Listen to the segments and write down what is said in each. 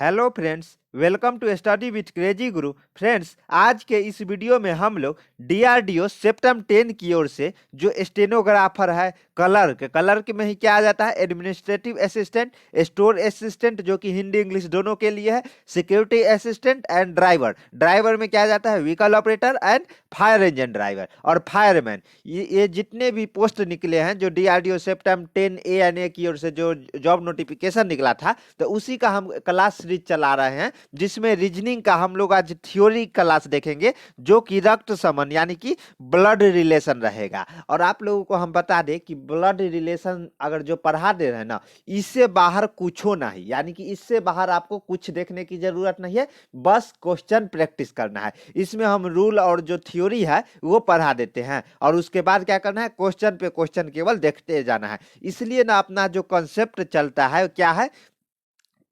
Hello friends, welcome to study with crazy Guru. Friends, आज के इस वीडियो में हम लोग डीआरडीओ सेप्टम 10 की ओर से जो स्टेनोग्राफर है क्लर्क में ही क्या आ जाता है, एडमिनिस्ट्रेटिव असिस्टेंट, स्टोर असिस्टेंट जो कि हिंदी इंग्लिश दोनों के लिए है, सिक्योरिटी असिस्टेंट एंड ड्राइवर में क्या आ जाता है, vehicle operator and fire engine driver और फायरमैन। ये जितने भी पोस्ट निकले हैं जो डीआरडीओ सेप्टम 10 ANA की ओर से जो जॉब नोटिफिकेशन निकला था, तो उसी का हम क्लास सीरीज चला रहे हैं, जिसमें रीजनिंग का हम लोग आज थ्योरी क्लास देखेंगे जो कि रक्त संबंध यानी कि ब्लड रिलेशन रहेगा। और आप लोगों को हम बता दें कि ब्लड रिलेशन अगर जो पढ़ा दे रहे हैं ना, इससे बाहर कुछ हो नहीं, यानी कि इससे बाहर आपको कुछ देखने की जरूरत नहीं है, बस क्वेश्चन प्रैक्टिस करना है। इसमें हम रूल और जो थ्योरी है वो पढ़ा देते हैं और उसके बाद क्या करना है, क्वेश्चन पे क्वेश्चन केवल देखते जाना है। इसलिए ना अपना जो कॉन्सेप्ट चलता है क्या है,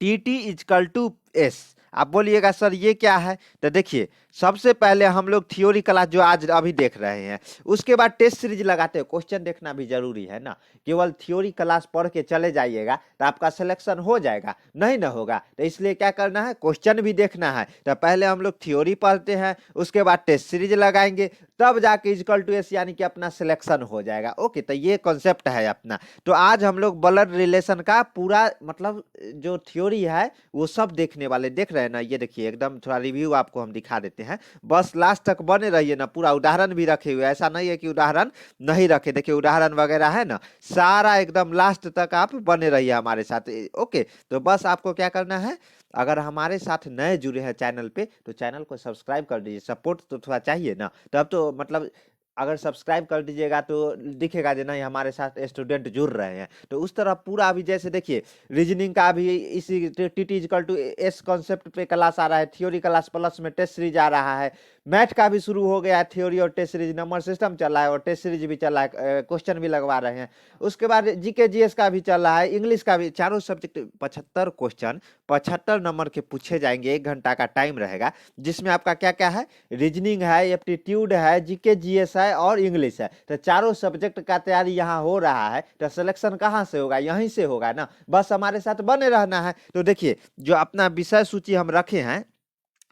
टी इजकल टू एस। आप बोलिएगा सर ये क्या है, तो देखिए सबसे पहले हम लोग थ्योरी क्लास जो आज अभी देख रहे हैं, उसके बाद टेस्ट सीरीज लगाते हैं। क्वेश्चन देखना भी जरूरी है ना, केवल थ्योरी क्लास पढ़ के चले जाइएगा तो आपका सिलेक्शन हो जाएगा, नहीं ना होगा। तो इसलिए क्या करना है, क्वेश्चन भी देखना है। तो पहले हम लोग थ्योरी पढ़ते हैं, उसके बाद टेस्ट सीरीज लगाएंगे, तब जाके इजकल टू एस यानी कि अपना सिलेक्शन हो जाएगा। ओके, तो ये कॉन्सेप्ट है अपना। तो आज हम लोग ब्लड रिलेशन का पूरा मतलब जो थ्योरी है वो सब देखने वाले, देख रहे हैं ना, ये देखिए एकदम थोड़ा रिव्यू आपको हम दिखा देते हैं, बस लास्ट तक बने रहिए ना। पूरा उदाहरण भी रखे हुए, ऐसा नहीं है कि उदाहरण नहीं रखे, देखिए उदाहरण वगैरह है ना, सारा एकदम लास्ट तक आप बने रहिए हमारे साथ। ओके, तो बस आपको क्या करना है, अगर हमारे साथ नए जुड़े हैं चैनल पे तो चैनल को सब्सक्राइब कर दीजिए, सपोर्ट तो थोड़ा चाहिए ना। तब तो मतलब अगर सब्सक्राइब कर दीजिएगा तो दिखेगा जो नहीं हमारे साथ स्टूडेंट जुड़ रहे हैं। तो उस तरह पूरा अभी जैसे देखिए रीजनिंग का भी इसी T is equal to S concept पे क्लास आ रहा है, थ्योरी क्लास प्लस में टेस्ट सीरीज आ रहा है, मैथ का भी शुरू हो गया है, थ्योरी और टेस्ट सीरीज, नंबर सिस्टम चल रहा है और टेस्ट सीरीज भी चल रहा है, क्वेश्चन भी लगवा रहे हैं। उसके बाद जीके जीएस का भी चल रहा है, इंग्लिश का भी, चारों सब्जेक्ट 75 क्वेश्चन 75 नंबर के पूछे जाएंगे, 1 घंटा का टाइम रहेगा, जिसमें आपका क्या क्या है, रीजनिंग है, एप्टीट्यूड है, जीके जीएस है और इंग्लिश है। तो चारों सब्जेक्ट का तैयारी यहाँ हो रहा है। तो सिलेक्शन कहाँ से होगा, यहीं से होगा ना, बस हमारे साथ बने रहना है। तो देखिए जो अपना विषय सूची हम रखे हैं,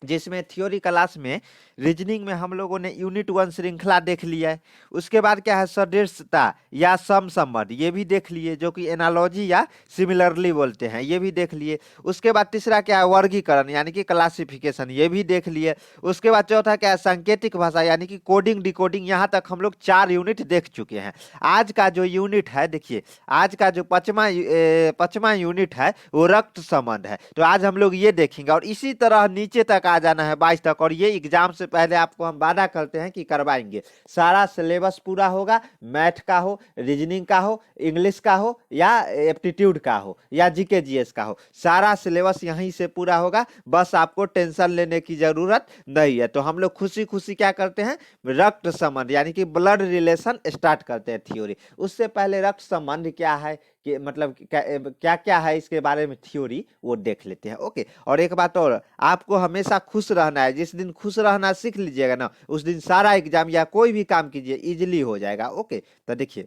जिसमें थ्योरी क्लास में रीजनिंग में हम लोगों ने यूनिट 1 श्रृंखला देख लिया है। उसके बाद क्या है, सदृशता या सम संबंध, ये भी देख लिए, जो कि एनालॉजी या सिमिलरली बोलते हैं, ये भी देख लिए। उसके बाद तीसरा क्या है, वर्गीकरण यानी कि क्लासिफिकेशन, ये भी देख लिए। उसके बाद चौथा क्या है, सांकेतिक भाषा यानी कि कोडिंग डिकोडिंग। यहाँ तक हम लोग 4 यूनिट देख चुके हैं। आज का जो यूनिट है, देखिए आज का जो पांचवा यूनिट है वो रक्त संबंध है। तो आज हम लोग ये देखेंगे और इसी तरह नीचे तक आ जाना है 22 तक। और ये एग्जाम से पहले आपको हम वादा करते हैं कि करवाएंगे। सारा सिलेबस पूरा होगा, मैथ का हो, रीजनिंग का हो, इंग्लिश का हो या एप्टीट्यूड का हो या जीके जीएस का हो, सारा सिलेबस यहीं से पूरा होगा। बस आपको टेंशन लेने की जरूरत नहीं है। तो हम लोग खुशी खुशी क्या करते हैं, रक्त संबंध यानी कि ब्लड रिलेशन स्टार्ट करते हैं थ्योरी। उससे पहले रक्त संबंध क्या है कि मतलब क्या क्या है इसके बारे में थ्योरी, वो देख लेते हैं। ओके, और एक बात और, आपको हमेशा खुश रहना है। जिस दिन खुश रहना सीख लीजिएगा ना, उस दिन सारा एग्जाम या कोई भी काम कीजिए इजिली हो जाएगा। ओके, तो देखिए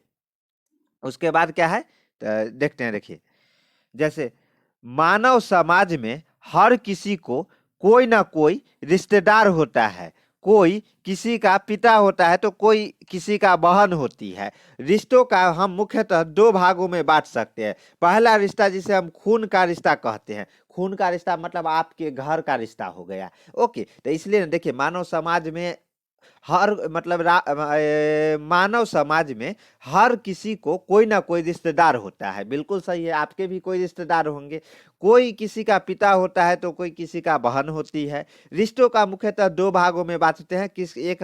उसके बाद क्या है, तो देखते हैं। देखिए जैसे मानव समाज में हर किसी को कोई ना कोई रिश्तेदार होता है, कोई किसी का पिता होता है तो कोई किसी का बहन होती है। रिश्तों का हम मुख्यतः 2 भागों में बांट सकते हैं। पहला रिश्ता जिसे हम खून का रिश्ता कहते हैं, खून का रिश्ता मतलब आपके घर का रिश्ता हो गया। ओके, तो इसलिए ना देखिए मानव समाज में हर मतलब मानव समाज में हर किसी को कोई ना कोई रिश्तेदार होता है। बिल्कुल सही है, आपके भी कोई रिश्तेदार होंगे। कोई किसी का पिता होता है तो कोई किसी का बहन होती है। रिश्तों का मुख्यतः 2 भागों में बांटते हैं, किस एक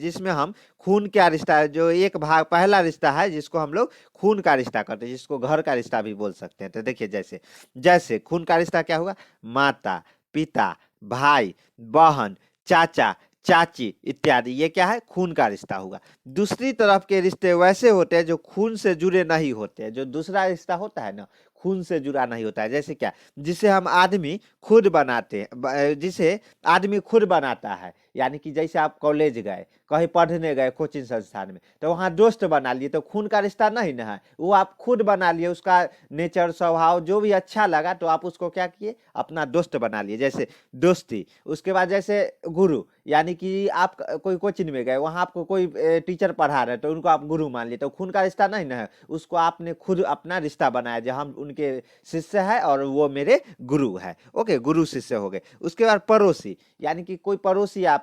जिसमें हम खून का रिश्ता है, जो एक भाग पहला रिश्ता है जिसको हम लोग खून का रिश्ता करते हैं, जिसको घर का रिश्ता भी बोल सकते हैं। तो देखिए जैसे जैसे खून का रिश्ता क्या हुआ, माता पिता भाई बहन चाचा चाची इत्यादि, ये क्या है, खून का रिश्ता होगा। दूसरी तरफ के रिश्ते वैसे होते हैं जो खून से जुड़े नहीं होते हैं। जो दूसरा रिश्ता होता है ना, खून से जुड़ा नहीं होता है। जैसे क्या, जिसे हम आदमी खुद बनाते हैं, जिसे आदमी खुद बनाता है। यानी कि जैसे आप कॉलेज गए, कहीं पढ़ने गए कोचिंग संस्थान में, तो वहाँ दोस्त बना लिए, तो खून का रिश्ता नहीं ना है, वो आप खुद बना लिए। उसका नेचर, स्वभाव जो भी अच्छा लगा तो आप उसको क्या किए, अपना दोस्त बना लिए, जैसे दोस्ती। उसके बाद जैसे गुरु, यानी कि आप कोई कोचिंग में गए, वहाँ आपको कोई टीचर पढ़ा रहे, तो उनको आप गुरु मान लिए, तो खून का रिश्ता नहीं ना है, उसको आपने खुद अपना रिश्ता बनाया, जो हम उनके शिष्य है और वो मेरे गुरु है। ओके, गुरु शिष्य हो गए। उसके बाद पड़ोसी, यानी कि कोई पड़ोसी आपके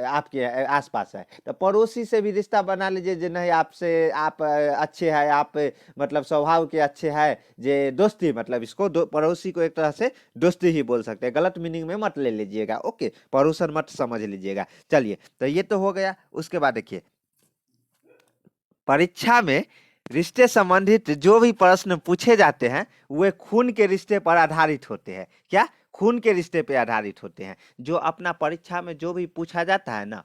आपके आसपास है, तो पड़ोसी से भी रिश्ता बना लीजिए, जो नहीं आपसे आप अच्छे हैं, आप मतलब स्वभाव के अच्छे हैं, जे दोस्ती, मतलब इसको पड़ोसी को एक तरह से दोस्ती ही बोल सकते हैं, गलत मीनिंग में मत ले लीजिएगा। ओके, पड़ोसन मत समझ लीजिएगा। चलिए, तो ये तो हो गया। उसके बाद देखिए, परीक्षा में रिश्ते संबंधित जो भी प्रश्न पूछे जाते हैं वे खून के रिश्ते पर आधारित होते हैं। क्या? खून के रिश्ते पे आधारित होते हैं। जो अपना परीक्षा में जो भी पूछा जाता है ना,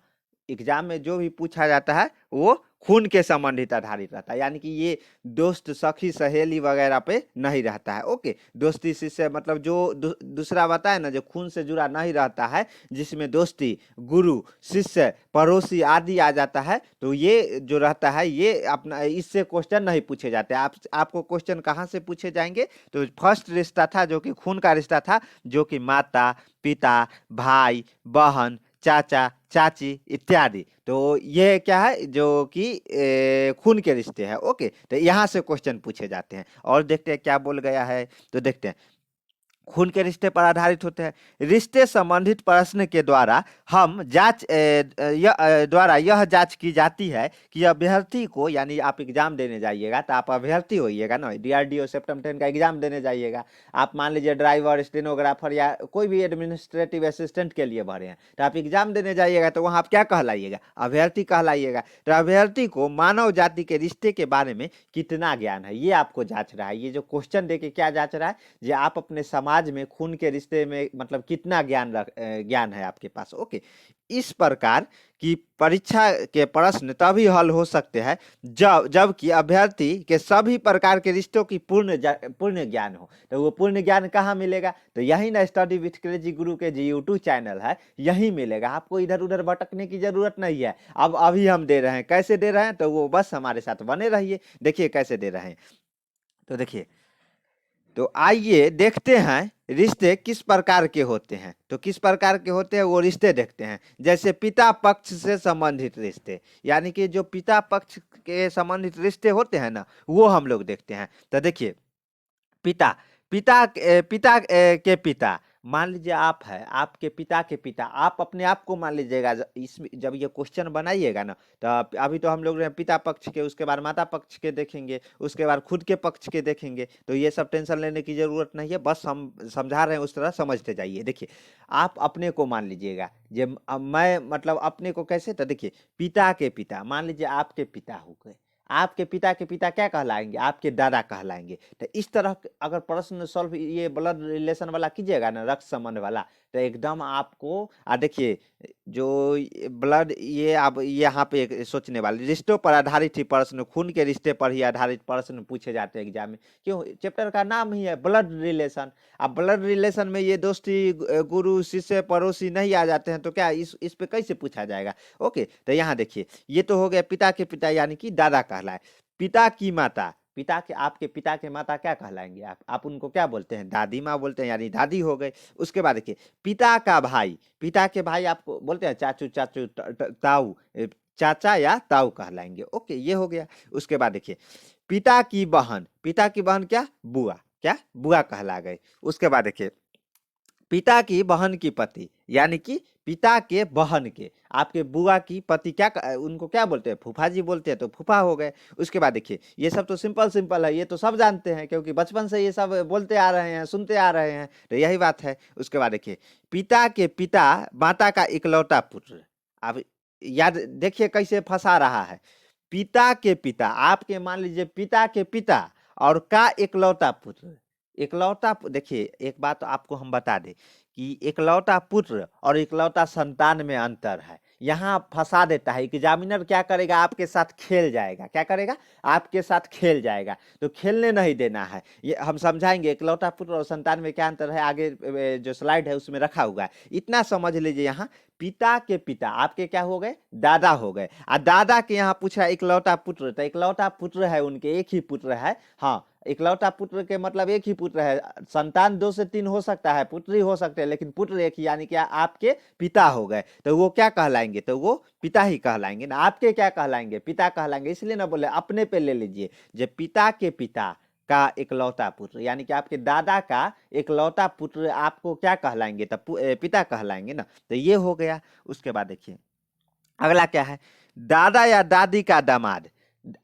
एग्जाम में जो भी पूछा जाता है वो खून के संबंधित आधारित रहता है। यानी कि ये दोस्त, सखी, सहेली वगैरह पे नहीं रहता है। ओके, दोस्ती से मतलब जो दूसरा बताए ना, जो खून से जुड़ा नहीं रहता है, जिसमें दोस्ती, गुरु, शिष्य, पड़ोसी आदि आ जाता है, तो ये जो रहता है ये अपना, इससे क्वेश्चन नहीं पूछे जाते। आपको क्वेश्चन कहाँ से पूछे जाएंगे? तो फर्स्ट रिश्ता था जो कि खून का रिश्ता था, जो कि माता, पिता, भाई, बहन, चाचा, चाची इत्यादि। तो ये क्या है, जो कि खून के रिश्ते हैं। ओके, तो यहाँ से क्वेश्चन पूछे जाते हैं। और देखते हैं क्या बोल गया है, तो देखते हैं। खून के रिश्ते पर आधारित होते हैं। रिश्ते संबंधित प्रश्न के द्वारा हम द्वारा यह जांच की जाती है कि अभ्यर्थी को, यानी आप एग्जाम देने जाइएगा तो आप अभ्यर्थी होइएगा ना, डीआरडीओ सेप्टेम्बर 10 का एग्जाम देने जाइएगा। आप मान लीजिए ड्राइवर, स्टेनोग्राफर या कोई भी एडमिनिस्ट्रेटिव असिस्टेंट के लिए भरे हैं, तो आप एग्जाम देने जाइएगा तो वहाँ आप क्या कहलाइएगा? अभ्यर्थी कहलाइएगा। तो अभ्यर्थी को मानव जाति के रिश्ते के बारे में कितना ज्ञान है, ये आपको जांच रहा है। ये जो क्वेश्चन देके क्या जांच रहा है, जो आप अपने समाज में खून के रिश्ते में मतलब कितना ज्ञान है आपके पास। ओके, इस प्रकार की परीक्षा के प्रश्न तभी हल हो सकते हैं जबकि अभ्यर्थी के सभी प्रकार के रिश्तों की पूर्ण ज्ञान हो। तो वो पूर्ण ज्ञान कहाँ मिलेगा? तो यही ना, स्टडी विथ क्रेजी गुरु के जो यूट्यूब चैनल है, यही मिलेगा आपको। इधर उधर भटकने की जरूरत नहीं है। अब अभी हम दे रहे हैं, कैसे दे रहे हैं, तो वो बस हमारे साथ बने रहिए। देखिए कैसे दे रहे हैं, तो देखिए, तो आइए देखते हैं रिश्ते किस प्रकार के होते हैं। तो किस प्रकार के होते हैं वो रिश्ते देखते हैं। जैसे पिता पक्ष से संबंधित रिश्ते, यानी कि जो पिता पक्ष के संबंधित रिश्ते होते हैं ना, वो हम लोग देखते हैं। तो देखिए, पिता के पिता, मान लीजिए आप है, आपके पिता के पिता, आप अपने आप को मान लीजिएगा। इसमें जब ये क्वेश्चन बनाइएगा ना, तो अभी तो हम लोग पिता पक्ष के, उसके बाद माता पक्ष के देखेंगे, उसके बाद खुद के पक्ष के देखेंगे। तो ये सब टेंशन लेने की जरूरत नहीं है, बस हम समझा रहे हैं, उस तरह समझते जाइए। देखिए, आप अपने को मान लीजिएगा, जे मैं मतलब अपने को कैसे, तो देखिए, पिता के पिता, मान लीजिए आपके पिता हो गए, आपके पिता के पिता क्या कहलाएंगे? आपके दादा कहलाएंगे। तो इस तरह अगर प्रश्न सॉल्व ये ब्लड रिलेशन वाला कीजिएगा ना, रक्त संबंध वाला, तो एकदम आपको देखिए, जो ब्लड, ये अब यहाँ पे एक सोचने वाले रिश्तों पर आधारित ही प्रश्न, खून के रिश्ते पर ही आधारित प्रश्न पूछे जाते हैं एग्जाम में। क्यों? चैप्टर का नाम ही है ब्लड रिलेशन। अब ब्लड रिलेशन में ये दोस्ती, गुरु, शिष्य, पड़ोसी नहीं आ जाते हैं, तो क्या इस पे कैसे पूछा जाएगा? ओके, तो यहाँ देखिए, ये तो हो गया पिता के पिता, यानी कि दादा कहलाए। पिता की माता, पिता के, आपके पिता के माता क्या कहलाएंगे? आप उनको क्या बोलते हैं? दादी माँ बोलते हैं, यानी दादी हो गए। उसके बाद देखिए, पिता का भाई, पिता के भाई आपको बोलते हैं चाचू, चाचू, ताऊ, चाचा या ताऊ कहलाएंगे। ओके, ये हो गया। उसके बाद देखिए, पिता की बहन, पिता की बहन क्या? बुआ, क्या? बुआ कहला गए। उसके बाद देखिए, पिता की बहन की पति, यानी कि पिता के बहन के, आपके बुआ की पति, क्या उनको क्या बोलते हैं? फूफा जी बोलते हैं, तो फूफा हो गए। उसके बाद देखिए, ये सब तो सिंपल सिंपल है, ये तो सब जानते हैं, क्योंकि बचपन से ये सब बोलते आ रहे हैं, सुनते आ रहे हैं, तो यही बात है। उसके बाद देखिए, पिता के पिता माता का इकलौता पुत्र। अब याद देखिए कैसे फंसा रहा है। पिता के पिता, आपके मान लीजिए पिता के पिता और का इकलौता पुत्र। देखिए, एक बात आपको हम बता दें कि इकलौता पुत्र और इकलौता संतान में अंतर है। यहाँ फंसा देता है। एग्जामिनर क्या करेगा, आपके साथ खेल जाएगा। क्या करेगा, आपके साथ खेल जाएगा। तो खेलने नहीं देना है, ये हम समझाएंगे। इकलौता पुत्र और संतान में क्या अंतर है, आगे जो स्लाइड है उसमें रखा हुआ है। इतना समझ लीजिए, यहाँ पिता के पिता आपके क्या हो गए, दादा हो गए। और दादा के यहाँ पूछा इकलौता पुत्र, तो इकलौता पुत्र है उनके, एक ही पुत्र है। हाँ, इकलौता पुत्र के मतलब एक ही पुत्र है। संतान 2 से 3 हो सकता है, पुत्री हो सकते हैं, लेकिन पुत्र एक ही, यानी कि आपके पिता हो गए। तो वो क्या कहलाएंगे, तो वो पिता ही कहलाएंगे ना। आपके क्या कहलाएंगे, पिता कहलाएंगे। इसलिए ना बोले, अपने पे ले लीजिए। जब पिता के पिता का इकलौता पुत्र, यानी कि आपके दादा का इकलौता पुत्र आपको क्या कहलाएंगे, तब पिता कहलाएंगे ना। तो ये हो गया। उसके बाद देखिए अगला क्या है, दादा या दादी का दामाद।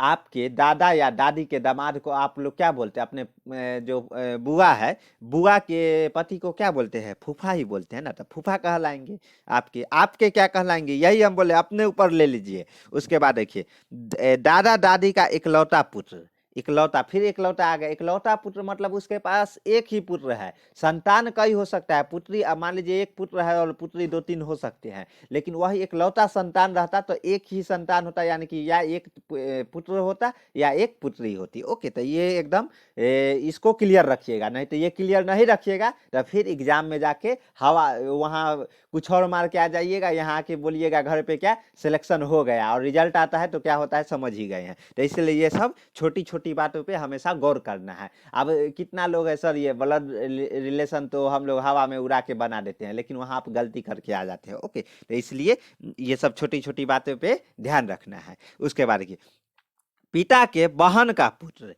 आपके दादा या दादी के दामाद को आप लोग क्या बोलते हैं, अपने जो बुआ है, बुआ के पति को क्या बोलते हैं, फूफा ही बोलते हैं ना। तो फूफा कहलाएंगे आपके। आपके क्या कहलाएंगे, यही हम बोले, अपने ऊपर ले लीजिए। उसके बाद देखिए दादा दादी का इकलौता पुत्र, इकलौता, फिर इकलौता आ गया। इकलौता पुत्र मतलब उसके पास एक ही पुत्र है। संतान कई हो सकता है, पुत्री मान लीजिए एक पुत्र है और पुत्री 2-3 हो सकते हैं, लेकिन वही इकलौता संतान रहता तो एक ही संतान होता, यानी कि या एक पुत्र होता या एक पुत्री होती। ओके, तो ये एकदम इसको क्लियर रखिएगा, नहीं तो ये क्लियर नहीं रखिएगा तो फिर एग्जाम में जाके हवा वहाँ कुछ और मार के आ जाइएगा, यहाँ आके बोलिएगा घर पे क्या सिलेक्शन हो गया, और रिजल्ट आता है तो क्या होता है समझ ही गए हैं। तो इसलिए ये सब छोटी छोटी बातों पे हमेशा गौर करना है। अब कितना लोग है सर, ये ब्लड रिलेशन तो हम लोग हवा में उड़ा के बना देते हैं, लेकिन वहाँ आप गलती करके आ जाते हैं। ओके, तो इसलिए ये सब छोटी छोटी बातों पे ध्यान रखना है। उसके बाद की पिता के बहन का पुत्र,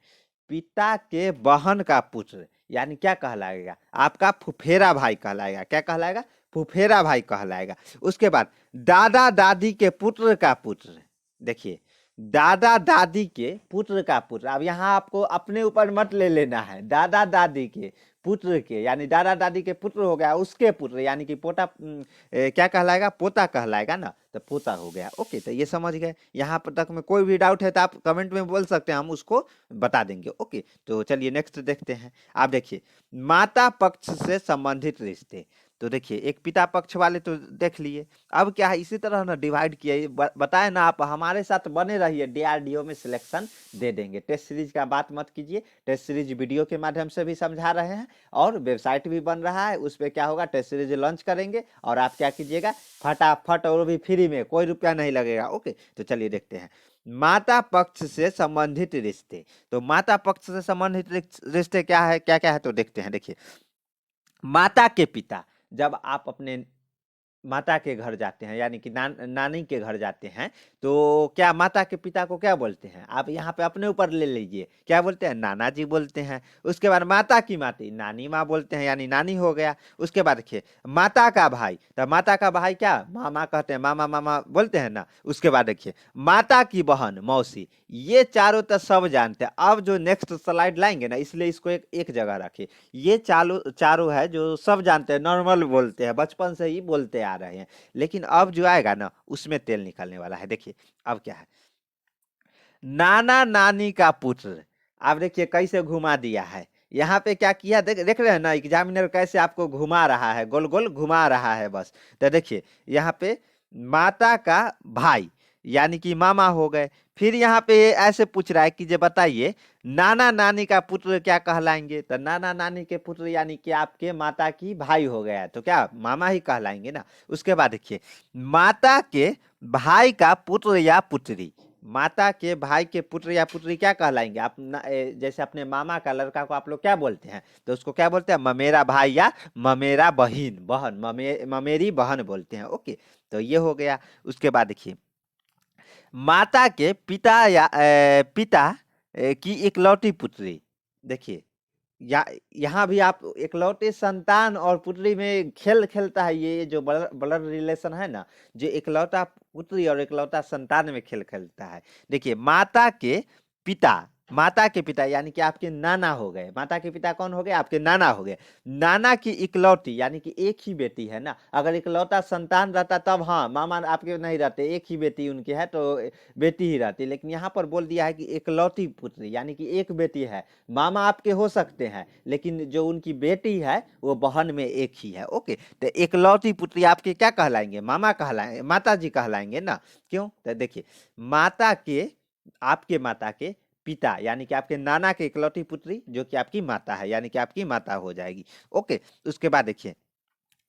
पिता के बहन का पुत्र यानी क्या कहलाएगा, आपका फुफेरा भाई कहलाएगा। क्या कहलाएगा, फुफेरा भाई कहलाएगा। उसके बाद दादा दादी के पुत्र का पुत्र, देखिए दादा दादी के पुत्र का पुत्र। अब यहाँ आपको अपने ऊपर मत ले लेना है, दादा दादी के पुत्र के, यानी दादा दादी के पुत्र हो गया, उसके पुत्र यानी कि पोता क्या कहलाएगा, पोता कहलाएगा ना। तो पोता हो गया। ओके, तो ये समझ गए। यहाँ पर तक में कोई भी डाउट है तो आप कमेंट में बोल सकते हैं, हम उसको बता देंगे। ओके, तो चलिए नेक्स्ट देखते हैं। आप देखिए माता पक्ष से संबंधित रिश्ते। तो देखिए एक पिता पक्ष वाले तो देख लिए। अब क्या है, इसी तरह ना डिवाइड किया, बताए ना, आप हमारे साथ बने रहिए, डीआरडीओ में सिलेक्शन दे देंगे। टेस्ट सीरीज का बात मत कीजिए, टेस्ट सीरीज वीडियो के माध्यम से भी समझा रहे हैं, और वेबसाइट भी बन रहा है, उस पर क्या होगा, टेस्ट सीरीज लॉन्च करेंगे, और आप क्या कीजिएगा फटाफट, और भी फ्री में, कोई रुपया नहीं लगेगा। ओके, तो चलिए देखते हैं माता पक्ष से संबंधित रिश्ते। तो माता पक्ष से संबंधित रिश्ते क्या है, क्या क्या है, तो देखते हैं। देखिए माता के पिता, जब आप अपने माता के घर जाते हैं, यानी कि नानी के घर जाते हैं, तो क्या माता के पिता को क्या बोलते हैं, आप यहाँ पे अपने ऊपर ले लीजिए, क्या बोलते हैं, नाना जी बोलते हैं। उसके बाद माता की माती, नानी माँ बोलते हैं, यानी नानी हो गया। उसके बाद देखिए माता का भाई, तो माता का भाई क्या मामा कहते हैं, मामा मामा बोलते हैं ना। उसके बाद देखिए माता की बहन मौसी, ये चारों तो सब जानते हैं। अब जो नेक्स्ट स्लाइड लाएंगे ना, इसलिए इसको एक जगह रखिए। ये चारों है जो सब जानते हैं, नॉर्मल बोलते हैं, बचपन से ही बोलते आ रहे हैं, लेकिन अब जो आएगा ना उसमें तेल निकलने वाला है। देखिए अब क्या है, नाना नानी का पुत्र। अब देखिए कैसे घुमा दिया है, यहाँ पे क्या किया, देख रहे हैं ना, एग्जामिनर कैसे आपको घुमा रहा है, गोल गोल घुमा रहा है बस। तो देखिए यहाँ पे माता का भाई यानी कि मामा हो गए। फिर यहाँ पे ऐसे पूछ रहा है कि जो बताइए नाना नानी का पुत्र क्या कहलाएंगे, तो नाना नानी के पुत्र यानी कि आपके माता की भाई हो गया, तो क्या मामा ही कहलाएंगे ना। उसके बाद देखिए माता के भाई का पुत्र या पुत्री, माता के भाई के पुत्र या पुत्री क्या कहलाएंगे, आप जैसे अपने मामा का लड़का को आप लोग क्या बोलते हैं, तो उसको क्या बोलते हैं, ममेरा भाई या ममेरा बहन, ममेरी बहन बोलते हैं। ओके, तो ये हो गया। उसके बाद देखिए माता के पिता या पिता की इकलौती पुत्री। देखिए यहाँ भी आप इकलौते संतान और पुत्री में खेल खेलता है, ये जो ब्लड रिलेशन है ना, जो इकलौता पुत्री और इकलौता संतान में खेल खेलता है। देखिए माता के पिता माता के पिता यानी कि आपके नाना हो गए। माता के पिता कौन हो गए? आपके नाना हो गए। नाना की इकलौती यानी कि एक ही बेटी है ना, अगर इकलौता संतान रहता तब हाँ, मामा आपके नहीं रहते, एक ही बेटी उनकी है तो बेटी ही रहती। लेकिन यहाँ पर बोल दिया है कि इकलौती पुत्री यानी कि एक बेटी है। मामा आपके हो सकते हैं लेकिन जो उनकी बेटी है वो बहन में एक ही है। ओके, तो इकलौती पुत्री आपके क्या कहलाएंगे? मामा कहलाएंगे, माता जी कहलाएंगे ना। क्यों? तो देखिए, माता के, आपके माता के पिता यानी कि आपके नाना के इकलौती पुत्री जो कि आपकी माता है यानी कि आपकी माता हो जाएगी। ओके, उसके बाद देखिए,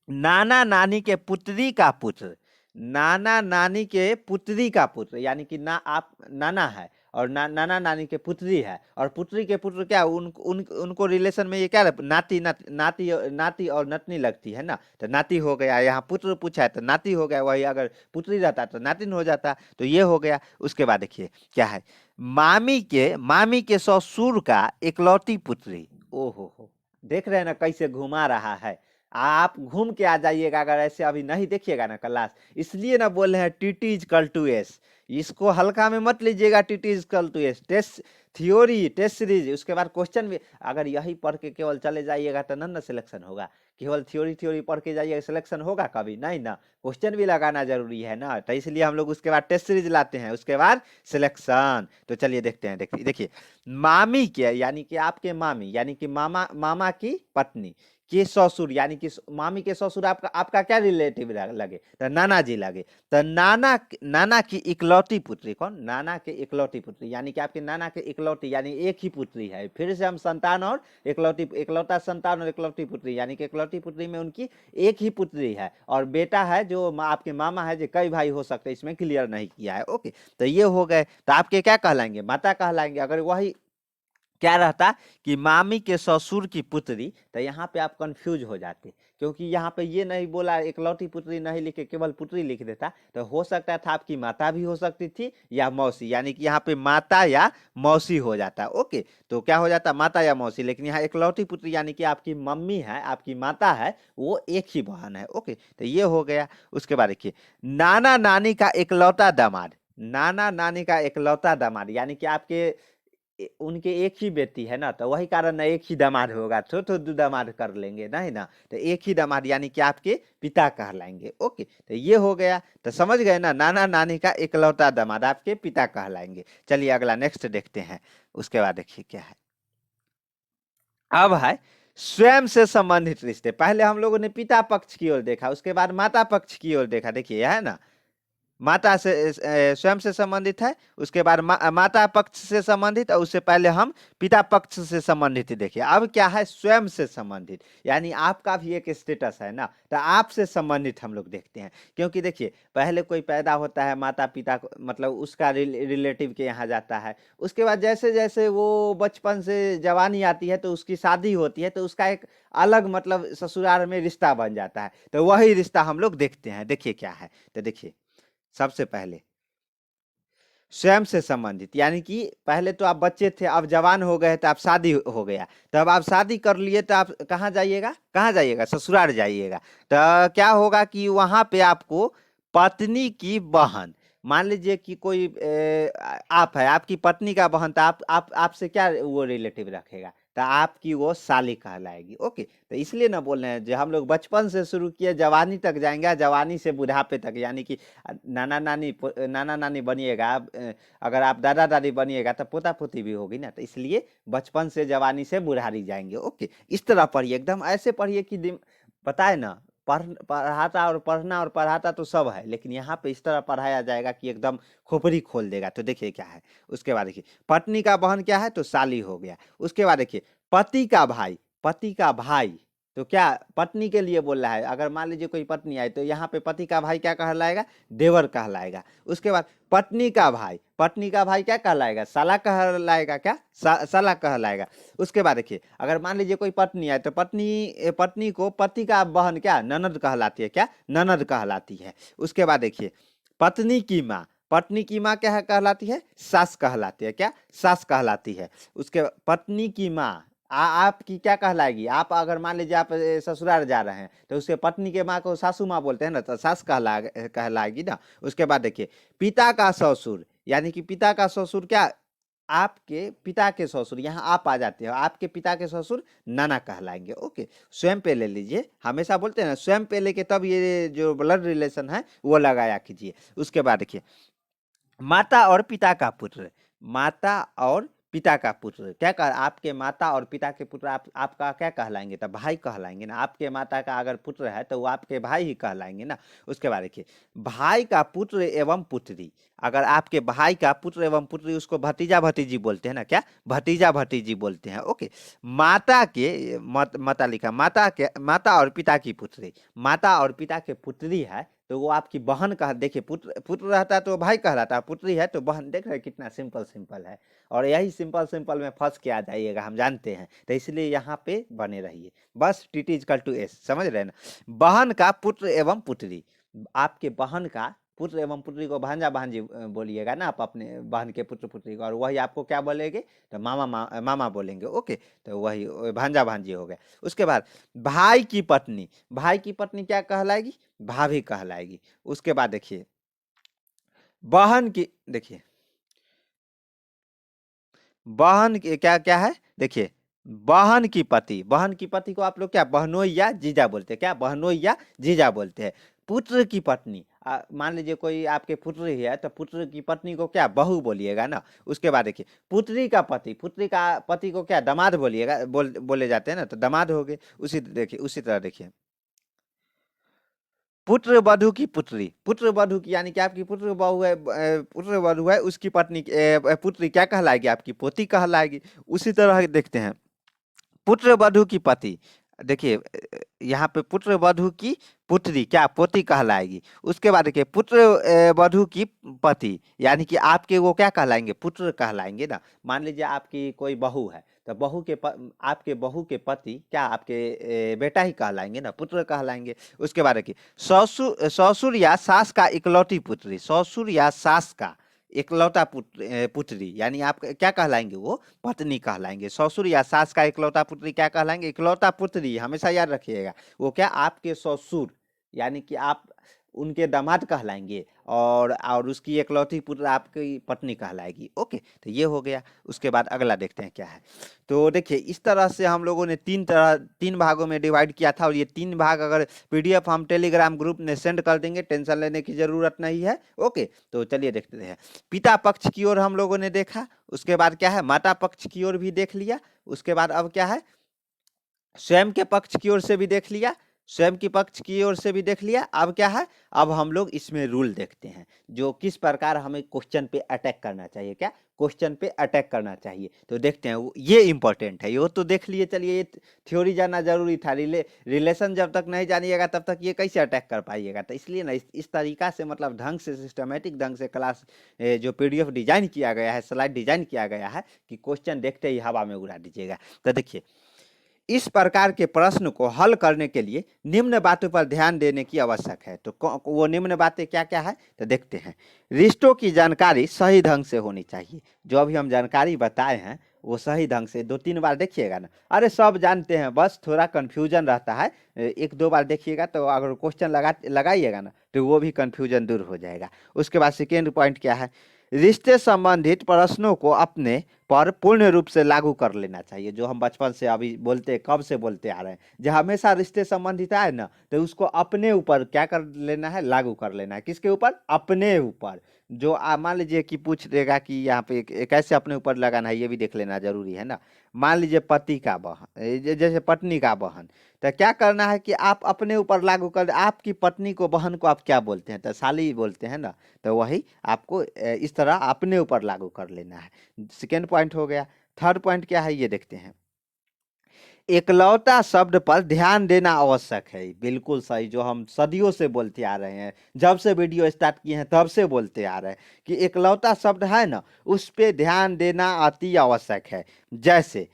नाना नानी के पुत्री का पुत्र, नाना नानी के पुत्री का पुत्र यानी कि ना आप नाना है और नाना नानी के पुत्री है, और पुत्री के पुत्र क्या उनको रिलेशन में ये क्या नाती नाती नाती नाती और नतनी लगती है ना, तो नाती हो गया। यहाँ पुत्र पूछा है तो नाती हो गया, वही अगर पुत्री रहता तो नातिन हो जाता, तो ये हो गया। उसके बाद देखिए क्या है, मामी के ससुर का इकलौती पुत्री। ओहो हो, देख रहे हैं ना कैसे घुमा रहा है। आप घूम के आ जाइएगा, अगर ऐसे अभी नहीं देखिएगा ना क्लास, इसलिए ना बोल रहे हैं TT is equal to S. इसको हल्का में मत लीजिएगा, TT is equal to S. Test theory, test series, उसके बाद क्वेश्चन भी अगर यही पढ़ के केवल चले जाइएगा तो ना सिलेक्शन होगा। केवल थ्योरी थ्योरी पढ़ के जाइएगा, सिलेक्शन होगा कभी नहीं ना, क्वेश्चन भी लगाना जरूरी है ना, तो इसलिए हम लोग उसके बाद टेस्ट सीरीज लाते हैं, उसके बाद सिलेक्शन। तो चलिए देखते हैं, देखिए देखिए, मामी के यानी कि आपके मामी यानी कि मामा मामा की पत्नी के ससुर यानी कि मामी के ससुर आपका आपका क्या रिलेटिव लगे? तो नाना जी लगे। तो नाना की इकलौती पुत्री कौन? नाना के इकलौती पुत्री यानी कि आपके नाना के इकलौती यानी एक ही पुत्री है। फिर से हम संतान और इकलौती, इकलौता संतान और इकलौती पुत्री यानी कि इकलौती पुत्री में उनकी एक ही पुत्री है और बेटा है जो आपके मामा है, जो कई भाई हो सकते हैं, इसमें क्लियर नहीं किया है। ओके, तो ये हो गए। तो आपके क्या कहलाएंगे? माता कहलाएंगे। अगर वही क्या रहता कि मामी के ससुर की पुत्री, तो यहाँ पे आप कंफ्यूज हो जाते, क्योंकि यहाँ पे ये नहीं बोला, इकलौती पुत्री नहीं लिखे, केवल पुत्री लिख देता, तो हो सकता था आपकी माता भी हो सकती थी या मौसी, यानी कि यहाँ पे माता या मौसी हो जाता। ओके, तो क्या हो जाता? माता या मौसी। लेकिन यहाँ इकलौती पुत्री यानी कि आपकी मम्मी है, आपकी माता है, वो एक ही बहन है। ओके, तो ये हो गया। उसके बाद देखिए, नाना नानी का इकलौता दामाद, नाना नानी का इकलौता दामाद यानी कि आपके उनके एक ही बेटी है ना, तो वही कारण ना एक ही दामाद होगा, तो दो दामाद कर लेंगे नहीं ना, तो एक ही दामाद यानी कि आपके पिता कहलाएंगे। ओके, तो ये हो गया। तो समझ गए ना, नाना नानी का इकलौता दामाद आपके पिता कहलाएंगे। चलिए अगला नेक्स्ट देखते हैं। उसके बाद देखिए क्या है, अब है स्वयं से संबंधित रिश्ते। पहले हम लोगों ने पिता पक्ष की ओर देखा, उसके बाद माता पक्ष की ओर देखा। देखिए है ना, माता से स्वयं से संबंधित है, उसके बाद माता पक्ष से संबंधित, और उससे पहले हम पिता पक्ष से संबंधित देखिए। अब क्या है? स्वयं से संबंधित यानी आपका भी एक स्टेटस है ना, तो आपसे संबंधित हम लोग देखते हैं। क्योंकि देखिए, पहले कोई पैदा होता है, माता पिता मतलब उसका रिलेटिव के यहाँ जाता है, उसके बाद जैसे जैसे वो बचपन से जवानी आती है तो उसकी शादी होती है, तो उसका एक अलग मतलब ससुराल में रिश्ता बन जाता है, तो वही रिश्ता हम लोग देखते हैं। देखिए क्या है, तो देखिए सबसे पहले स्वयं से संबंधित यानी कि पहले तो आप बच्चे थे, अब जवान हो गए तो आप शादी हो गया, तब आप शादी कर लिए तो आप कहाँ जाइएगा? कहाँ जाइएगा? ससुराल जाइएगा। तो क्या होगा कि वहां पे आपको पत्नी की बहन, मान लीजिए कि कोई आप है, आपकी पत्नी का बहन, तो आप आपसे क्या वो रिलेटिव रखेगा? तो आपकी वो साली कहलाएगी। ओके, तो इसलिए ना बोल रहे हैं जो हम लोग बचपन से शुरू किए जवानी तक जाएंगे, जवानी से बुढ़ापे तक, यानी कि नाना नानी बनिएगा आप, अगर आप दादा दादी बनिएगा तो पोता पोती भी होगी ना, तो इसलिए बचपन से जवानी से बुढ़ारी जाएंगे। ओके, इस तरह पढ़िए, एकदम ऐसे पढ़िए कि पता है ना, पढ़ाता और पढ़ना और पढ़ाता तो सब है, लेकिन यहाँ पे इस तरह पढ़ाया जाएगा कि एकदम खोपड़ी खोल देगा। तो देखिए क्या है, उसके बाद देखिए पत्नी का बहन क्या है? तो साली हो गया। उसके बाद देखिए पति का भाई, पति का भाई तो क्या पत्नी के लिए बोल रहा है? अगर मान लीजिए कोई पत्नी आए तो यहाँ पे पति का भाई क्या कहलाएगा? देवर कहलाएगा। उसके बाद पत्नी का भाई, पत्नी का भाई क्या कहलाएगा? साला कहलाएगा। क्या साला कहलाएगा। उसके बाद देखिए अगर मान लीजिए कोई पत्नी आए तो पत्नी को पति का बहन क्या? ननद कहलाती है। क्या? ननद कहलाती है। उसके बाद देखिए पत्नी की माँ, पत्नी की माँ क्या कहलाती है? सास कहलाती है। क्या? सास कहलाती है। उसके पत्नी की माँ आपकी क्या कहलाएगी? आप अगर मान लीजिए आप ससुराल जा रहे हैं तो उसके पत्नी के माँ को सासू माँ बोलते हैं ना, तो सास कहलाएगी ना। उसके बाद देखिए पिता का ससुर यानी कि पिता का ससुर क्या? आपके पिता के ससुर, यहाँ आप आ जाते हो, आपके पिता के ससुर नाना कहलाएंगे। ओके, स्वयं पे ले लीजिए, हमेशा बोलते हैं ना स्वयं पे लेके तब ये जो ब्लड रिलेशन है वो लगाया कीजिए। उसके बाद देखिए माता और पिता का पुत्र, माता और पिता का पुत्र क्या कह, आपके माता और पिता के पुत्र आपका क्या कहलाएंगे, तो भाई कहलाएंगे ना। आपके माता का अगर पुत्र है तो वो आपके भाई ही कहलाएंगे ना। उसके बाद देखिए भाई का पुत्र एवं पुत्री, अगर आपके भाई का पुत्र एवं पुत्री, उसको भतीजा भतीजी बोलते हैं ना, क्या भतीजा भतीजी बोलते हैं। ओके, माता के माता लिखा, माता के, माता और पिता की पुत्री, माता और पिता के पुत्री है तो वो आपकी बहन कह, देखिए पुत्र पुत्र रहता है तो भाई कहलाता है, पुत्री है तो बहन। देख रहे कितना सिंपल सिंपल है, और यही सिंपल सिंपल में फंस के आ जाइएगा, हम जानते हैं, तो इसलिए यहाँ पे बने रहिए बस। टी इजकल टू एस, समझ रहे हैं ना। बहन का पुत्र एवं पुत्री, आपके बहन का पुत्र एवं पुत्री को भांजा भांजी बोलिएगा ना आप अपने बहन के पुत्र पुत्री को, और वही आपको क्या बोलेंगे, तो मामा बोलेंगे। ओके, तो वही भांजा भांजी हो गया। उसके बाद भाई की पत्नी, भाई की पत्नी क्या कहलाएगी, भाभी कहलाएगी। उसके बाद देखिए बहन की, देखिए बहन की क्या क्या है, देखिए बहन की पति, बहन की पति को आप लोग क्या बहनोई या जीजा बोलते हैं, क्या बहनोई या जीजा बोलते हैं। पुत्र की पत्नी, मान लीजिए कोई आपके पुत्र ही है तो पुत्र की पत्नी को क्या बहू बोलिएगा ना। उसके बाद देखिए पुत्री का पति, पुत्री का पति को क्या दामाद बोलिएगा, बोले जाते हैं ना, तो दामाद हो गए। उसी तरह देखिए पुत्र वधु की पुत्री, पुत्र वधु की यानी कि आपकी पुत्र बहू है, पुत्र वधु है, उसकी पत्नी पुत्री क्या कहलाएगी, आपकी पोती कहलाएगी। उसी तरह देखते हैं पुत्र वधु की पति, देखिए यहाँ पे पुत्र वधु की पुत्री क्या पोती कहलाएगी। उसके बाद देखिए पुत्र वधु की पति, यानी कि आपके वो क्या कहलाएंगे, पुत्र कहलाएंगे ना। मान लीजिए आपकी कोई बहू है तो आपके बहू के पति क्या आपके बेटा ही कहलाएंगे ना, पुत्र कहलाएंगे। उसके बाद देखिए ससुर, ससुर या सास का इकलौती पुत्री, ससुर या सास का इकलौता पुत्री, यानी आप क्या कहलाएंगे, वो पत्नी कहलाएंगे। ससुर या सास का इकलौता पुत्री क्या कहलाएंगे, इकलौता पुत्री, हमेशा याद रखिएगा। वो क्या आपके ससुर, यानी कि आप उनके दामाद कहलाएंगे, और उसकी इकलौती पुत्र आपकी पत्नी कहलाएगी। ओके, तो ये हो गया। उसके बाद अगला देखते हैं क्या है। तो देखिए इस तरह से हम लोगों ने तीन भागों में डिवाइड किया था, और ये 3 भाग अगर पीडीएफ हम टेलीग्राम ग्रुप में सेंड कर देंगे, टेंशन लेने की जरूरत नहीं है। ओके, तो चलिए देखते हैं। पिता पक्ष की ओर हम लोगों ने देखा, उसके बाद क्या है माता पक्ष की ओर भी देख लिया। उसके बाद अब क्या है स्वयं के पक्ष की ओर से भी देख लिया, स्वयं की पक्ष की ओर से भी देख लिया। अब क्या है, अब हम लोग इसमें रूल देखते हैं जो किस प्रकार हमें क्वेश्चन पे अटैक करना चाहिए, क्या क्वेश्चन पे अटैक करना चाहिए। तो देखते हैं, ये इंपॉर्टेंट है, ये तो देख लिए। चलिए ये थ्योरी जानना जरूरी था, रिलेशन जब तक नहीं जानिएगा तब तक ये कैसे अटैक कर पाइएगा। तो इसलिए ना इस तरीका से मतलब ढंग से सिस्टमेटिक ढंग से क्लास जो पीडीएफ डिजाइन किया गया है, स्लाइड डिजाइन किया गया है कि क्वेश्चन देखते ही हवा में उड़ा दीजिएगा। तो देखिए इस प्रकार के प्रश्न को हल करने के लिए निम्न बातों पर ध्यान देने की आवश्यक है। तो वो निम्न बातें क्या क्या है, तो देखते हैं। रिश्तों की जानकारी सही ढंग से होनी चाहिए, जो अभी हम जानकारी बताए हैं वो सही ढंग से 2-3 बार देखिएगा ना। अरे सब जानते हैं, बस थोड़ा कंफ्यूजन रहता है, 1-2 बार देखिएगा तो अगर क्वेश्चन लगाइएगा ना तो वो भी कंफ्यूजन दूर हो जाएगा। उसके बाद सेकेंड पॉइंट क्या है, रिश्ते संबंधित प्रश्नों को अपने पर पूर्ण रूप से लागू कर लेना चाहिए। जो हम बचपन से अभी बोलते, कब से बोलते आ रहे हैं, जो हमेशा रिश्ते संबंधित आए ना तो उसको अपने ऊपर क्या कर लेना है, लागू कर लेना है। किसके ऊपर, अपने ऊपर। जो मान लीजिए कि पूछ देगा कि यहाँ पे कैसे अपने ऊपर लगाना है, ये भी देख लेना जरूरी है ना। मान लीजिए पति का बहन, जैसे पत्नी का बहन, तो क्या करना है कि आप अपने ऊपर लागू कर, आपकी पत्नी को, बहन को आप क्या बोलते हैं, तो साली बोलते हैं ना, तो वही आपको इस तरह अपने ऊपर लागू कर लेना है। सेकेंड पॉइंट हो गया। थर्ड पॉइंट क्या है ये देखते हैं। एकलौता शब्द पर ध्यान देना आवश्यक है, बिल्कुल सही, जो हम सदियों से बोलते आ रहे हैं, जब से वीडियो स्टार्ट किए हैं तब से बोलते आ रहे हैं कि एकलौता शब्द है ना, उस पे ध्यान देना अति आवश्यक है। जैसे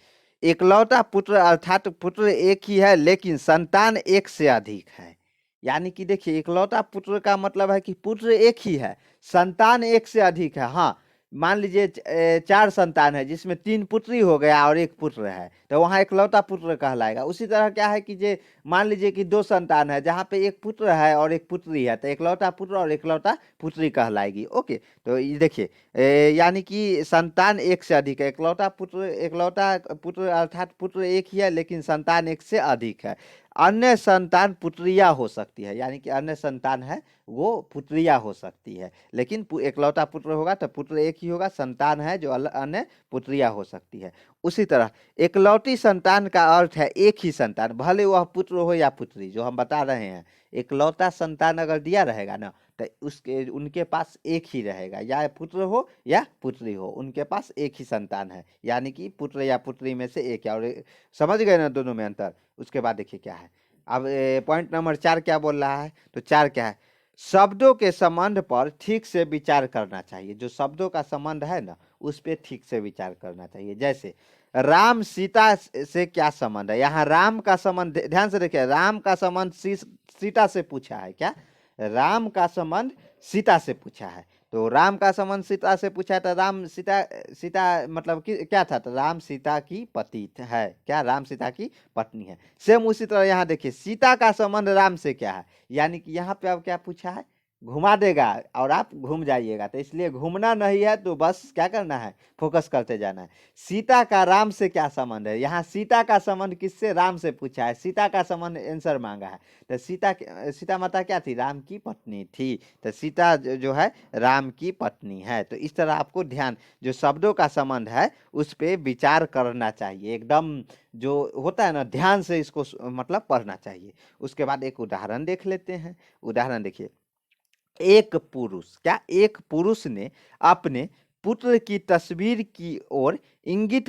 एकलौता पुत्र अर्थात पुत्र एक ही है लेकिन संतान एक से अधिक है। यानी कि देखिए इकलौता पुत्र का मतलब है कि पुत्र एक ही है, संतान एक से अधिक है। हाँ, मान लीजिए 4 संतान है जिसमें 3 पुत्री हो गया और 1 पुत्र है, तो वहाँ इकलौता पुत्र कहलाएगा। उसी तरह क्या है कि जे मान लीजिए कि 2 संतान है जहाँ पे 1 पुत्र है और 1 पुत्री है, तो इकलौता पुत्र और इकलौता पुत्री कहलाएगी। ओके, तो ये देखिए यानी कि संतान 1 से अधिक है। इकलौता पुत्र अर्थात पुत्र 1 ही है, लेकिन संतान 1 से अधिक है। अन्य संतान पुत्रियां हो सकती है, यानी कि अन्य संतान है वो पुत्रियां हो सकती है, लेकिन इकलौता पुत्र होगा तो पुत्र 1 ही होगा। संतान है जो अन्य पुत्रियां हो सकती है। उसी तरह इकलौती संतान का अर्थ है एक ही संतान, भले वह पुत्र हो या पुत्री। जो हम बता रहे हैं, इकलौता संतान अगर दिया रहेगा ना, तो उसके उनके पास एक ही रहेगा, या पुत्र हो या पुत्री हो, उनके पास एक ही संतान है, यानी कि पुत्र या पुत्री में से एक है। और समझ गए ना दोनों में अंतर। उसके बाद देखिए क्या है, अब पॉइंट नंबर 4 क्या बोल रहा है, तो 4 क्या है, शब्दों के संबंध पर ठीक से विचार करना चाहिए। जो शब्दों का संबंध है ना, उस पर ठीक से विचार करना चाहिए। जैसे राम सीता से क्या संबंध है, यहाँ राम का संबंध ध्यान से देखिए, राम का संबंध सीता से पूछा है। क्या राम का संबंध सीता से पूछा है, तो राम का संबंध सीता से पूछा है, तो राम सीता सीता मतलब क्या था, तो राम सीता की पति है। क्या राम सीता की पत्नी है। सेम उसी तरह यहाँ देखिए, सीता का संबंध राम से क्या है, यानी कि यहाँ पे अब क्या पूछा है, घुमा देगा और आप घूम जाइएगा, तो इसलिए घूमना नहीं है, तो बस क्या करना है, फोकस करते जाना है। सीता का राम से क्या संबंध है, यहाँ सीता का संबंध किससे, राम से पूछा है। सीता का संबंध आंसर मांगा है, तो सीता माता क्या थी, राम की पत्नी थी, तो सीता जो है राम की पत्नी है। तो इस तरह आपको ध्यान, जो शब्दों का संबंध है उस पर विचार करना चाहिए, एकदम जो होता है ना, ध्यान से इसको मतलब पढ़ना चाहिए। उसके बाद एक उदाहरण देख लेते हैं। उदाहरण देखिए, एक पुरुष ने अपने पुत्र की तस्वीर की ओर इंगित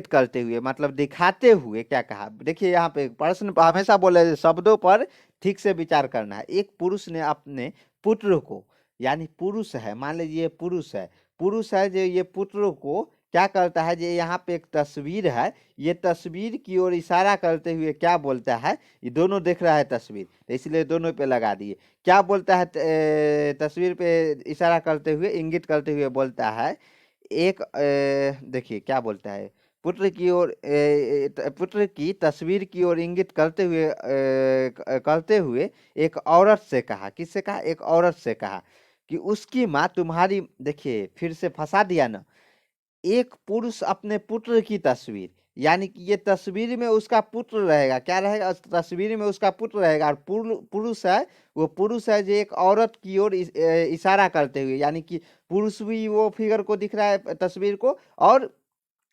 करते हुए, मतलब दिखाते हुए क्या कहा। देखिए यहाँ पे प्रश्न हमेशा बोले शब्दों पर ठीक से विचार करना है। एक पुरुष ने अपने पुत्र को, यानी पुरुष है, मान लीजिए पुरुष है जो ये पुत्र को क्या करता है, जो यहाँ पे एक तस्वीर है, ये तस्वीर की ओर इशारा करते हुए क्या बोलता है, ये दोनों देख रहा है तस्वीर, तो इसलिए दोनों पे लगा दिए। क्या बोलता है, तस्वीर पे इशारा करते हुए, इंगित करते हुए बोलता है, एक देखिए क्या बोलता है, पुत्र की तस्वीर की ओर इंगित करते हुए एक औरत से कहा। किससे कहा, एक औरत से कहा कि उसकी माँ तुम्हारी, देखिए फिर से फंसा दिया ना। एक पुरुष अपने पुत्र की तस्वीर, यानी कि ये तस्वीर में उसका पुत्र रहेगा, क्या रहेगा, तस्वीर में उसका पुत्र रहेगा। और पुरुष है, वो पुरुष है जो एक औरत की ओर इशारा करते हुए, यानी कि पुरुष भी वो फिगर को दिख रहा है, तस्वीर को, और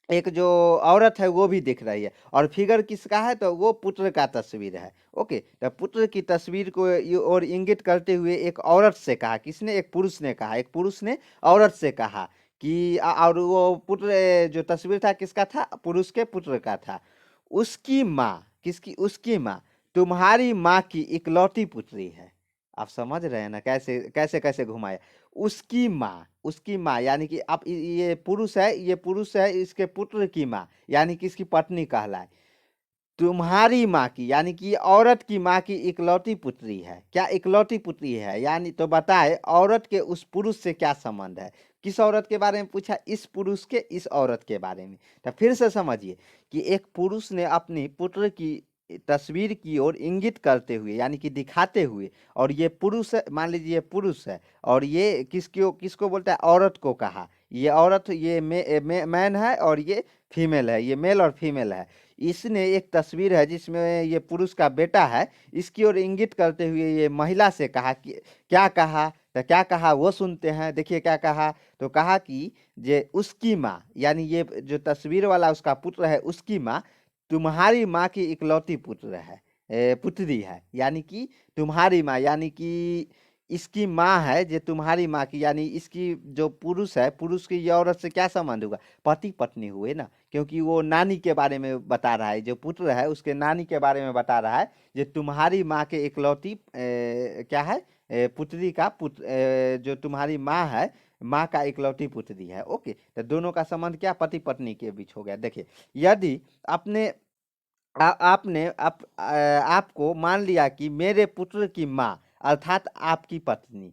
एक जो औरत है वो भी दिख रही है, और फिगर किसका है, तो वो पुत्र का तस्वीर है। ओके, तो पुत्र की तस्वीर को और इंगित करते हुए एक औरत से कहा। किसने, एक पुरुष ने कहा, एक पुरुष ने औरत से कहा कि और वो पुत्र जो तस्वीर था किसका था, पुरुष के पुत्र का था। उसकी माँ, किसकी, उसकी माँ तुम्हारी माँ की इकलौती पुत्री है। आप समझ रहे हैं ना, कैसे कैसे कैसे घुमाया। उसकी माँ यानी कि अब ये पुरुष है, ये पुरुष है, इसके पुत्र की माँ यानी कि इसकी पत्नी कहलाए। तुम्हारी माँ की यानी कि औरत की माँ की इकलौती पुत्री है। क्या इकलौती पुत्री है, यानी तो बताए औरत के उस पुरुष से क्या संबंध है। किस औरत के बारे में पूछा, इस पुरुष के इस औरत के बारे में। तो फिर से समझिए कि एक पुरुष ने अपनी पुत्र की तस्वीर की ओर इंगित करते हुए, यानी कि दिखाते हुए, और ये पुरुष है, मान लीजिए ये पुरुष है, और ये किसको बोलता है, औरत को कहा। ये औरत, ये मैन है, और ये फीमेल है, ये मेल और फीमेल है। इसने एक तस्वीर है जिसमें ये पुरुष का बेटा है, इसकी ओर इंगित करते हुए ये महिला से कहा कि क्या कहा, तो क्या कहा वो सुनते हैं। देखिए क्या कहा, तो कहा कि जे उसकी माँ, यानी ये जो तस्वीर वाला उसका पुत्र है, उसकी माँ तुम्हारी माँ की इकलौती पुत्र है, पुत्री है। यानी कि तुम्हारी माँ, यानी कि इसकी माँ है जो तुम्हारी माँ की, यानी इसकी जो पुरुष है, पुरुष की ये औरत से क्या संबंध होगा, पति पत्नी हुए ना, क्योंकि वो नानी के बारे में बता रहा है। जो पुत्र है उसके नानी के बारे में बता रहा है, जो तुम्हारी माँ के इकलौती क्या है, पुत्री का पुत्र, जो तुम्हारी माँ है, माँ का इकलौती पुत्री है। ओके, तो दोनों का संबंध क्या, पति पत्नी के बीच हो गया। देखिए यदि अपने आपको मान लिया कि मेरे पुत्र की माँ अर्थात आपकी पत्नी,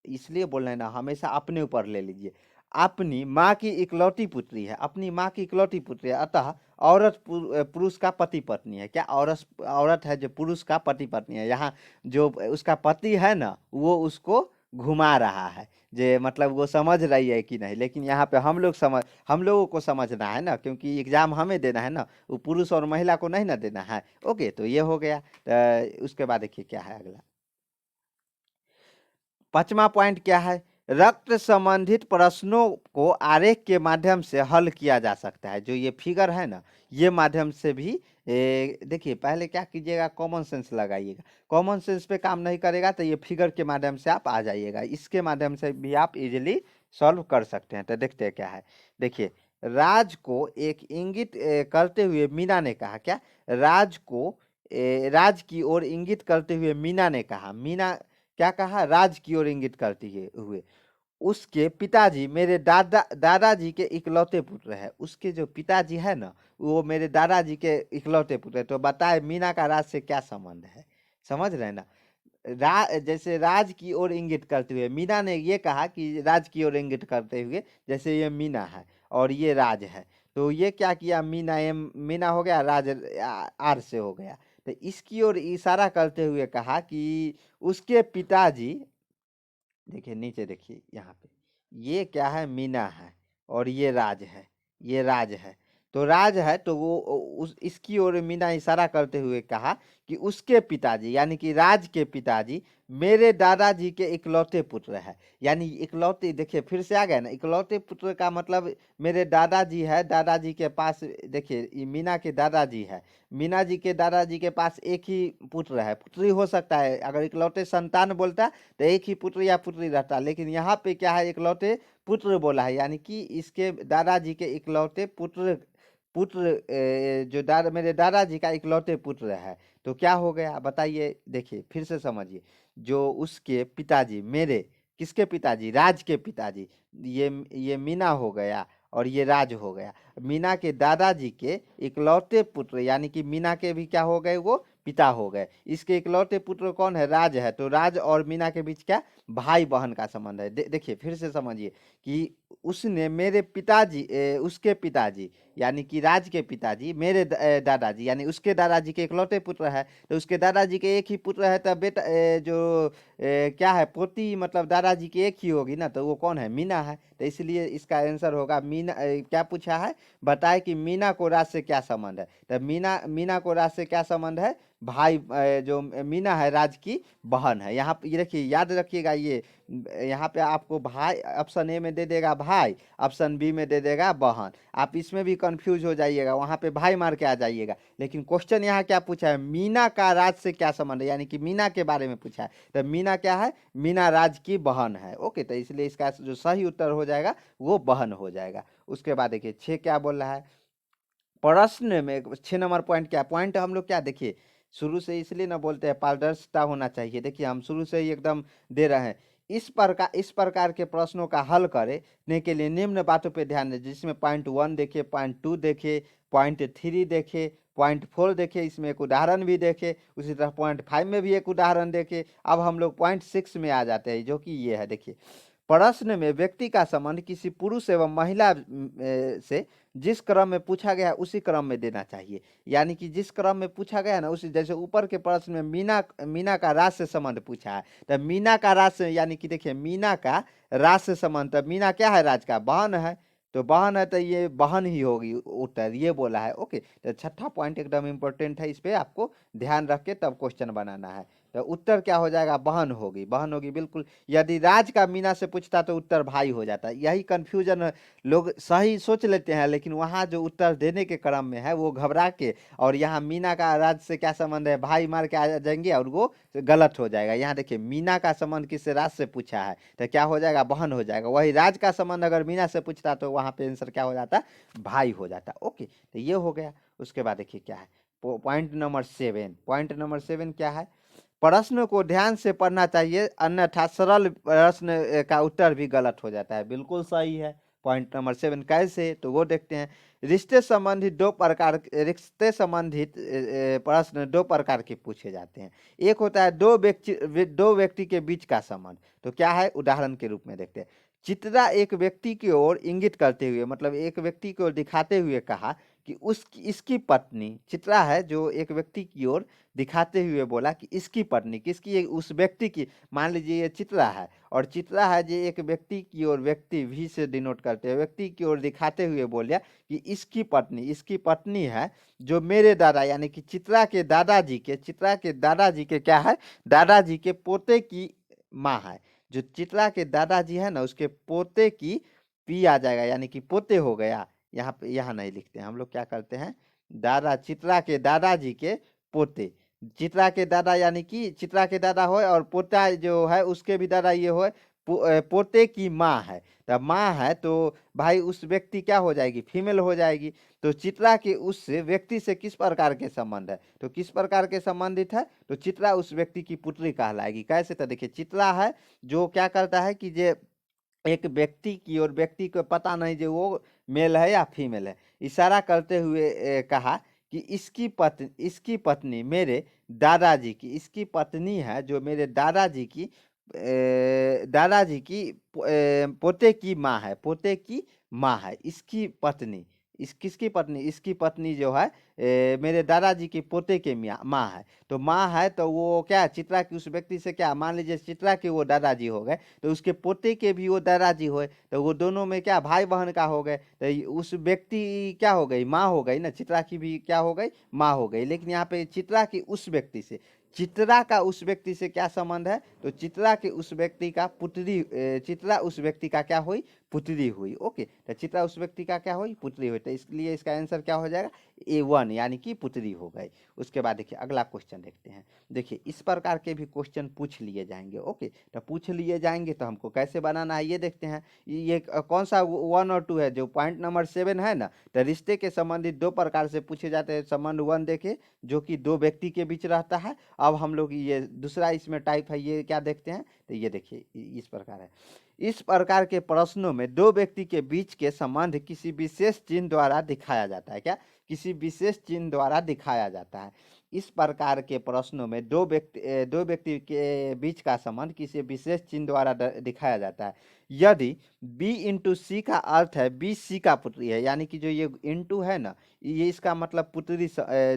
इसलिए बोल रहे हैं ना, हमेशा अपने ऊपर ले लीजिए। अपनी माँ की इकलौती पुत्री है, अपनी माँ की इकलौती पुत्री है, अतः औरत पुरुष का पति पत्नी है। क्या औरत औरत है जो पुरुष का पति पत्नी है। यहाँ जो उसका पति है ना वो उसको घुमा रहा है, जे मतलब वो समझ रही है कि नहीं, लेकिन यहाँ पे हम लोगों को समझना है ना, क्योंकि एग्जाम हमें देना है ना, वो पुरुष और महिला को नहीं ना देना है। ओके, तो ये हो गया। उसके बाद देखिए क्या है अगला, 5वां पॉइंट क्या है, रक्त संबंधित प्रश्नों को आरेख के माध्यम से हल किया जा सकता है। जो ये फिगर है ना, ये माध्यम से भी देखिए, पहले क्या कीजिएगा, कॉमन सेंस लगाइएगा। कॉमन सेंस पे काम नहीं करेगा तो ये फिगर के माध्यम से आप आ जाइएगा, इसके माध्यम से भी आप इजीली सॉल्व कर सकते हैं। तो देखते हैं क्या है, देखिए, राज को एक इंगित करते हुए मीना ने कहा, क्या, राज को राज की ओर इंगित करते हुए मीना ने कहा, मीना क्या कहा, राज की ओर इंगित करती है हुए, उसके पिताजी मेरे दादाजी के इकलौते पुत्र है। उसके जो पिताजी है ना वो मेरे दादाजी के इकलौते पुत्र है। तो बताए मीना का राज से क्या संबंध है, समझ रहे हैं ना। जैसे राज की ओर इंगित करते हुए, मीना ने ये कहा कि राज की ओर इंगित करते हुए, जैसे ये मीना है और ये राज है, तो ये क्या किया, मीना एम मीना हो गया, राज आर से हो गया। तो इसकी ओर इशारा करते हुए कहा कि उसके पिताजी, देखिए नीचे देखिए यहाँ पे, ये क्या है, मीना है और ये राज है, ये राज है। तो राज है तो वो उस इसकी ओर मीना इशारा करते हुए कहा कि उसके पिताजी यानी कि राज के पिताजी मेरे दादाजी के इकलौते पुत्र है। यानी इकलौते, देखिए फिर से आ गया ना, इकलौते पुत्र का मतलब मेरे दादाजी है, दादाजी के पास, देखिए ये मीना के दादाजी है, मीना जी के दादाजी के पास एक ही पुत्र है, पुत्री हो सकता है, अगर इकलौते संतान बोलता तो एक ही पुत्र या पुत्री रहता, लेकिन यहाँ पे क्या है, इकलौते पुत्र बोला है, यानी कि इसके दादाजी के इकलौते पुत्र, पुत्र जो मेरे दादाजी का इकलौते पुत्र है। तो क्या हो गया बताइए, देखिए फिर से समझिए, जो उसके पिताजी मेरे, किसके पिताजी, राज के पिताजी, ये मीना हो गया और ये राज हो गया। मीना के दादाजी के इकलौते पुत्र यानी कि मीना के भी क्या हो गए, वो पिता हो गए। इसके इकलौते पुत्र कौन है, राज है। तो राज और मीना के बीच क्या, भाई बहन का संबंध है। देखिए फिर से समझिए कि उसने मेरे पिताजी उसके पिताजी यानी कि राज के पिताजी मेरे दादाजी यानी उसके दादाजी के इकलौते पुत्र है। तो उसके दादाजी के एक ही पुत्र है, तब बेटा जो क्या है, पोती मतलब दादाजी की एक ही होगी ना, तो वो कौन है, मीना है। तो इसलिए इसका आंसर होगा मीना। क्या पूछा है, बताए कि मीना को राज से क्या संबंध है। तो मीना को राज से क्या संबंध है, भाई जो मीना है राज की बहन है। यहाँ पे ये देखिए, याद रखिएगा, ये यहाँ पे आपको भाई ऑप्शन ए में दे देगा भाई, ऑप्शन बी में दे देगा बहन। आप इसमें भी कंफ्यूज हो जाइएगा, वहां पे भाई मार के आ जाइएगा। लेकिन क्वेश्चन यहाँ क्या पूछा है, मीना का राज से क्या संबंध है, यानी कि मीना के बारे में पूछा है। तो मीना क्या है, मीना राज की बहन है। ओके, तो इसलिए इसका जो सही उत्तर हो जाएगा वो बहन हो जाएगा। उसके बाद देखिए 6 क्या बोल रहा है, प्रश्न में 6 नंबर पॉइंट क्या, पॉइंट हम लोग क्या, देखिए शुरू से इसलिए ना बोलते हैं पारदर्शिता होना चाहिए। देखिए हम शुरू से ही एकदम दे रहे हैं। इस प्रकार के प्रश्नों का हल करने के लिए निम्न बातों पे ध्यान दें, जिसमें पॉइंट 1 देखिए, पॉइंट 2 देखिए, पॉइंट 3 देखिए, पॉइंट 4 देखिए, इसमें एक उदाहरण भी देखे, उसी तरह पॉइंट 5 में भी एक उदाहरण देखे। अब हम लोग पॉइंट 6 में आ जाते हैं, जो कि ये है। देखिए प्रश्न में व्यक्ति का संबंध किसी पुरुष एवं महिला से जिस क्रम में पूछा गया उसी क्रम में देना चाहिए। यानी कि जिस क्रम में पूछा गया ना उसी, जैसे ऊपर के प्रश्न में मीना का राज से संबंध पूछा है, तो मीना का राज से, यानी कि देखिए मीना का राज से संबंध, तो मीना क्या है, राज का बहन है। तो बहन है तो ये बहन ही होगी उत्तर, ये बोला है। ओके, तो छठा पॉइंट एकदम इंपॉर्टेंट है, इस पे आपको ध्यान रख के तब क्वेश्चन बनाना है। तो उत्तर क्या हो जाएगा, बहन होगी, बहन होगी बिल्कुल। यदि राज का मीना से पूछता तो उत्तर भाई हो जाता। यही कंफ्यूजन लोग सही सोच लेते हैं, लेकिन वहाँ जो उत्तर देने के क्रम में है वो घबरा के, और यहाँ मीना का राज से क्या संबंध है, भाई मार के आ जाएंगे और वो गलत हो जाएगा। यहाँ देखिए मीना का संबंध किससे, राज से पूछा है, तो क्या हो जाएगा, बहन हो जाएगा। वही राज का संबंध अगर मीना से पूछता तो वहाँ पे आंसर क्या हो जाता, भाई हो जाता। ओके, तो ये हो गया। उसके बाद देखिए क्या है, पॉइंट नंबर 7, पॉइंट नंबर 7 क्या है, प्रश्न को ध्यान से पढ़ना चाहिए, अन्यथा सरल प्रश्न का उत्तर भी गलत हो जाता है। बिल्कुल सही है। पॉइंट नंबर 7 कैसे, तो वो देखते हैं। रिश्ते संबंधित प्रश्न दो प्रकार के पूछे जाते हैं। एक होता है दो व्यक्ति के बीच का संबंध, तो क्या है, उदाहरण के रूप में देखते हैं। चित्रा एक व्यक्ति की ओर इंगित करते हुए, मतलब एक व्यक्ति की ओर दिखाते हुए कहा कि इसकी पत्नी, चित्रा है जो एक व्यक्ति की ओर दिखाते हुए बोला कि इसकी पत्नी, किसकी, उस व्यक्ति की, मान लीजिए ये चित्रा है और चित्रा है जो एक व्यक्ति की ओर, व्यक्ति भी से डिनोट करते हैं, व्यक्ति की ओर दिखाते हुए बोलिया कि इसकी पत्नी है जो मेरे दादा यानी कि चित्रा के दादाजी के क्या है, दादाजी के पोते की माँ है। जो चित्रा के दादाजी है ना उसके पोते की पी आ जाएगा, यानी कि पोते हो गया। यहाँ पे, यहाँ नहीं लिखते हैं हम लोग, क्या करते हैं, चित्रा के दादाजी के पोते, चित्रा के दादा यानी कि चित्रा के दादा हो और पोता जो है उसके भी दादा ये हो, पोते की माँ है। तब माँ है तो भाई उस व्यक्ति क्या हो जाएगी, फीमेल हो जाएगी। तो चित्रा के उस व्यक्ति से किस प्रकार के संबंध है, तो किस प्रकार के संबंधित है, तो चित्रा उस व्यक्ति की पुत्री कहलाएगी। कैसे, तो देखिए चित्रा है जो क्या करता है कि जे एक व्यक्ति की और व्यक्ति को पता नहीं जो वो मेल है या फीमेल है, इशारा करते हुए कहा कि इसकी पत्नी मेरे दादाजी की, इसकी पत्नी है जो मेरे दादाजी की पोते की माँ है, पोते की माँ है इसकी पत्नी। किसकी पत्नी, इसकी पत्नी जो है मेरे दादाजी की पोते के माँ है। तो माँ है तो वो क्या, चित्रा की उस व्यक्ति से क्या, मान लीजिए चित्रा के वो दादाजी हो गए तो उसके पोते के भी वो दादाजी हुए, तो वो दोनों में क्या भाई बहन का हो गए। तो उस व्यक्ति क्या हो गई, माँ हो गई ना, चित्रा की भी क्या हो गई, माँ हो गई। लेकिन यहाँ पे चित्रा की उस व्यक्ति से, चित्रा का उस व्यक्ति से क्या संबंध है, तो चित्रा के उस व्यक्ति का पुत्री, चित्रा उस व्यक्ति का क्या हुई, पुत्री हुई। ओके, तो चित्रा उस व्यक्ति का क्या हुई, पुत्री हुई। तो इसलिए इसका आंसर क्या हो जाएगा, A1 यानी कि पुत्री हो गई। उसके बाद देखिए अगला क्वेश्चन देखते हैं। देखिए इस प्रकार के भी क्वेश्चन पूछ लिए जाएंगे। ओके, तो पूछ लिए जाएंगे तो हमको कैसे बनाना है ये देखते हैं। ये कौन सा 1 और 2 है, जो पॉइंट नंबर 7 है ना, तो रिश्ते के संबंधित 2 प्रकार से पूछे जाते हैं। संबंध 1 देखे जो कि 2 व्यक्ति के बीच रहता है। अब हम लोग ये दूसरा इसमें टाइप है, ये क्या देखते हैं, तो ये देखिए इस प्रकार है। इस प्रकार के प्रश्नों में 2 व्यक्ति के बीच के संबंध किसी विशेष चिन्ह द्वारा दिखाया जाता है। क्या, किसी विशेष चिन्ह द्वारा दिखाया जाता है। इस प्रकार के प्रश्नों में 2 व्यक्ति के बीच का संबंध किसी विशेष चिन्ह द्वारा दिखाया जाता है। यदि B इंटू सी का अर्थ है B सी का पुत्री है, यानी कि जो ये इंटू है ना, ये इसका मतलब पुत्री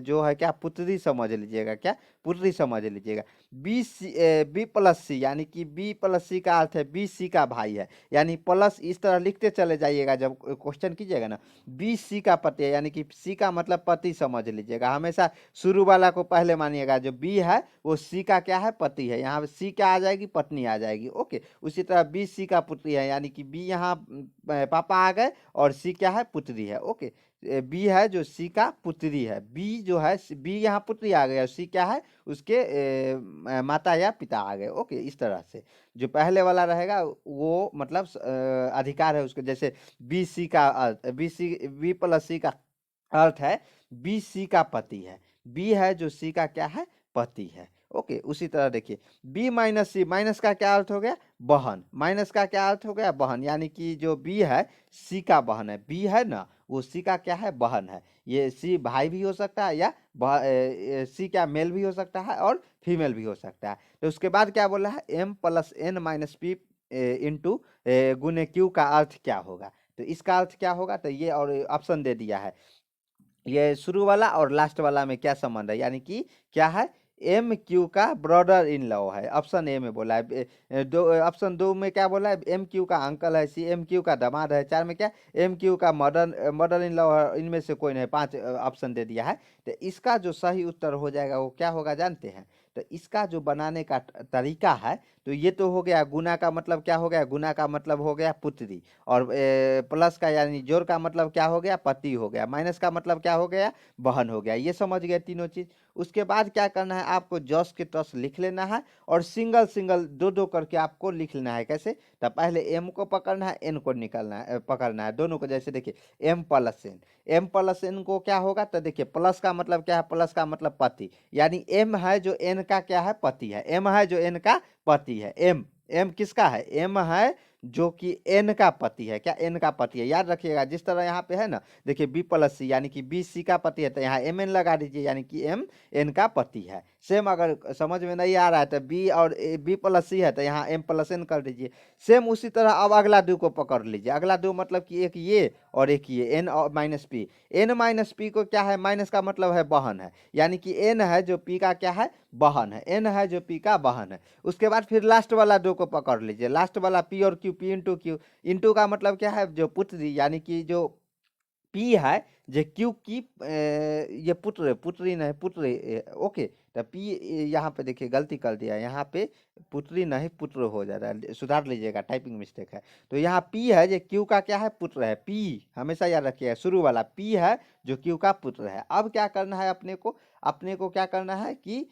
जो है क्या, पुत्री समझ लीजिएगा, क्या पुत्री समझ लीजिएगा। B प्लस सी यानी कि B प्लस सी का अर्थ है B सी का भाई है, यानी प्लस इस तरह लिखते चले जाइएगा जब क्वेश्चन कीजिएगा ना। B सी का पति है यानी कि सी का मतलब पति समझ लीजिएगा, हमेशा शुरू वाला को पहले मानिएगा। जो B है वो सी का क्या है, पति है। यहाँ सी क्या आ जाएगी, पत्नी आ जाएगी। ओके, उसी तरह B सी का पुत्री है, यानी कि B यहाँ पापा आ गए और सी क्या है, पुत्री है। ओके, बी है जो सी का पुत्री है, बी जो है बी यहाँ पुत्री आ गया, सी क्या है, उसके माता या पिता आ गए। ओके, इस तरह से जो पहले वाला रहेगा वो मतलब अधिकार है उसके। जैसे बी सी का अर्थ, बी प्लस सी का अर्थ है बी सी का पति है, बी है जो सी का क्या है, पति है। ओके, उसी तरह देखिए बी माइनस सी, माइनस का क्या अर्थ हो गया, बहन, माइनस का क्या अर्थ हो गया, बहन, यानी कि जो बी है सी का बहन है, बी है ना वो सी का क्या है, बहन है। ये सी भाई भी हो सकता है या सी क्या मेल भी हो सकता है और फीमेल भी हो सकता है। तो उसके बाद क्या बोला है, M plus N minus P into गुने क्यू का अर्थ क्या होगा। तो इसका अर्थ क्या होगा, तो ये और ऑप्शन दे दिया है। ये शुरू वाला और लास्ट वाला में क्या संबंध है, यानी कि क्या है, एम क्यू का ब्रदर इन लॉ है। ऑप्शन ए में बोला है। ऑप्शन 2 में क्या बोला है, एम क्यू का अंकल है, सी एम क्यू का दामाद है, 4 में क्या, एम क्यू का मदर इन लॉ है। इनमें से कोई नहीं, 5 ऑप्शन दे दिया है। तो इसका जो सही उत्तर हो जाएगा वो क्या होगा जानते हैं, तो इसका जो बनाने का तरीका है, तो ये तो हो गया गुना का मतलब क्या हो गया, गुना का मतलब हो गया पुत्री, और प्लस का यानी जोड़ का मतलब क्या हो गया, पति हो गया, माइनस का मतलब क्या हो गया, बहन हो गया। ये समझ गए तीनों चीज। उसके बाद क्या करना है, आपको जस के तस लिख लेना है और सिंगल सिंगल 2 2 करके आपको लिख लेना है। कैसे, तो पहले एम को पकड़ना है, एन को निकालना है, पकड़ना है दोनों को। जैसे देखिए M plus N, M plus N को क्या होगा, तो देखिए प्लस का मतलब क्या है, प्लस का मतलब पति, यानी एम है जो एन का क्या है, पति है, एम है जो एन का पति है। एम एम किसका है, एम है जो कि एन का पति है। क्या एन का पति है, याद रखिएगा। जिस तरह यहाँ पे है ना, देखिए बी प्लस सी यानी कि बी सी का पति है, तो यहाँ एम एन लगा दीजिए यानी कि एम एन का पति है। सेम अगर समझ में नहीं आ रहा है तो बी और बी प्लस सी है तो यहाँ एम प्लस एन कर दीजिए। सेम उसी तरह अब अगला दो को पकड़ लीजिए। अगला दो मतलब कि एक ये और एक ये एन और minus P. N minus P को क्या है, माइनस का मतलब है बहन है, यानी कि एन है जो पी का क्या है, बहन है। एन है जो पी का बहन है। उसके बाद फिर लास्ट वाला दो को पकड़ लीजिए। लास्ट वाला पी और Q, P into Q. Into का मतलब क्या है, जो पुत्री यानी कि जो पी है जो क्यू की ये पुत्र, पुत्री नहीं पुत्री, ओके। तो पी यहाँ पे देखिए गलती कर दिया, यहाँ पे पुत्री नहीं पुत्र हो जा रहा है, सुधार लीजिएगा, टाइपिंग मिस्टेक है। तो यहाँ पी है जो क्यू का क्या है, पुत्र है। पी हमेशा याद रखिएगा, शुरू वाला पी है जो क्यू का पुत्र है। अब क्या करना है अपने को क्या करना है कि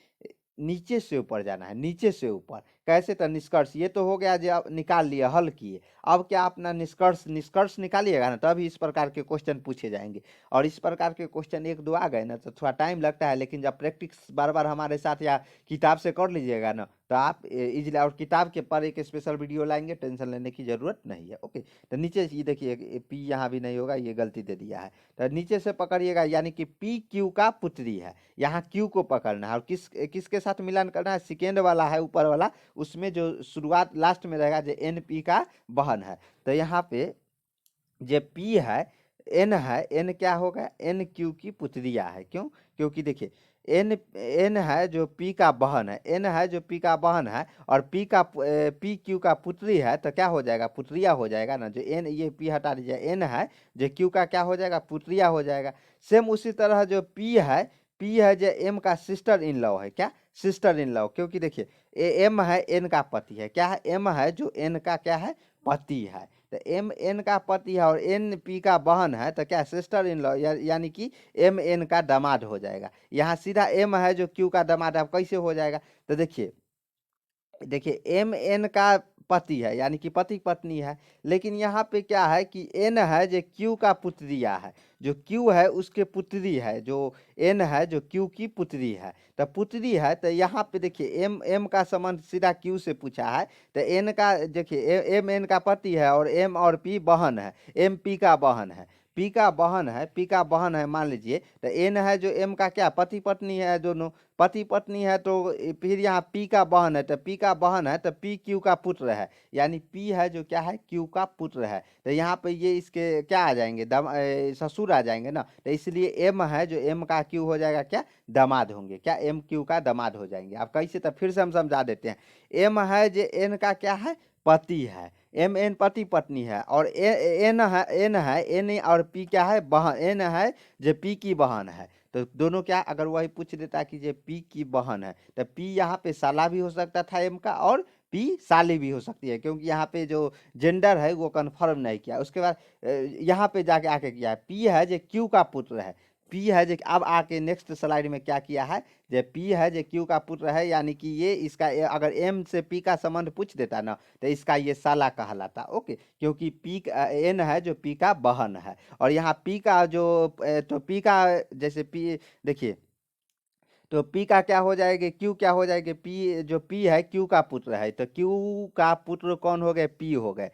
नीचे से ऊपर जाना है, नीचे से ऊपर। कैसे, तो निष्कर्ष। ये तो हो गया जो आप निकाल लिए, हल किए। अब क्या अपना निष्कर्ष निकालिएगा ना, तभी इस प्रकार के क्वेश्चन पूछे जाएंगे। और इस प्रकार के क्वेश्चन एक दो आ गए ना तो थोड़ा टाइम लगता है, लेकिन जब प्रैक्टिस बार बार हमारे साथ या किताब से कर लीजिएगा ना तो आप इजीली, और किताब के पर एक स्पेशल वीडियो लाएंगे, टेंशन लेने की जरूरत नहीं है। ओके, तो नीचे ये देखिए पी यहाँ भी नहीं होगा, ये गलती दे दिया है। तो नीचे से पकड़िएगा, यानी कि पी क्यू का पुत्री है। यहाँ क्यू को पकड़ना है और किसके साथ मिलान करना है, सेकेंड वाला है ऊपर वाला, उसमें जो शुरुआत लास्ट में रहेगा जो एन पी का बहन है। तो यहाँ पे जो पी है, एन है, एन क्या होगा, एन क्यू की पुत्रिया है। क्यों, क्योंकि देखिए एन एन है जो पी का बहन है, एन है जो पी का बहन है, और पी क्यू का पुत्री है, तो क्या हो जाएगा, पुत्रिया हो जाएगा ना। जो एन, ये पी हटा दीजिए, एन है जो क्यू का क्या हो जाएगा, पुत्रिया हो जाएगा। सेम उसी तरह जो पी है जो एम का सिस्टर इन लॉ है। क्या, सिस्टर इन लॉ, क्योंकि देखिए एम है एन का पति है। क्या है, एम है जो एन का क्या है, पति है। तो एम एन का पति है और एन पी का बहन है, तो क्या सिस्टर इन लॉ, यानी कि एम एन का दामाद हो जाएगा। यहाँ सीधा एम है जो क्यू का दामाद, अब कैसे हो जाएगा, तो देखिए एम एन का पति है, यानी कि पति पत्नी है। लेकिन यहाँ पे क्या है कि एन है जो क्यू का पुत्रिया है, जो क्यू है उसके पुत्री है, जो एन है जो क्यू की पुत्री है। तो पुत्री है, तो यहाँ पे देखिए एम एम का संबंध सीधा क्यू से पूछा है। तो एन का देखिए एम एन का पति है और एम और पी बहन है, एम पी का बहन है, पी का बहन है, पी का बहन है मान लीजिए। तो एन है जो एम का क्या, पति पत्नी है, दोनों पति पत्नी है। तो फिर यहाँ पी का बहन है, तो पी का बहन है तो पी क्यू का पुत्र है, यानी पी है जो क्या है, क्यू का पुत्र है। तो यहाँ पे ये इसके क्या आ जाएंगे, ससुर आ जाएंगे ना। तो इसलिए एम है जो एम का क्यू हो जाएगा क्या, दामाद होंगे। क्या, एम क्यू का दामाद हो जाएंगे। आप कैसे, तो फिर से हम समझा देते हैं। एम है जो एन का क्या है, पति है। एम एन पति पत्नी है, और एन और पी क्या है, बहन। एन है जो पी की बहन है। तो दोनों क्या, अगर वही पूछ देता कि ये पी की बहन है, तो पी यहाँ पे साला भी हो सकता था एम का, और पी साली भी हो सकती है, क्योंकि यहाँ पे जो जेंडर है वो कंफर्म नहीं किया। उसके बाद यहाँ पे जाके आके किया है, पी है जो क्यू का पुत्र है। पी है जो, अब आके नेक्स्ट स्लाइड में क्या किया है, जो पी है जो क्यू का पुत्र है, यानी कि ये इसका अगर एम से पी का संबंध पूछ देता ना तो इसका ये साला कहलाता। ओके, क्योंकि पी एन है जो पी का बहन है। और यहाँ पी का जो तो पी का जैसे पी देखिए, तो पी का क्या हो जाएगा, क्यू क्या हो जाएगा, पी जो पी है क्यू का पुत्र है। तो क्यू का पुत्र कौन हो गए, पी हो गए।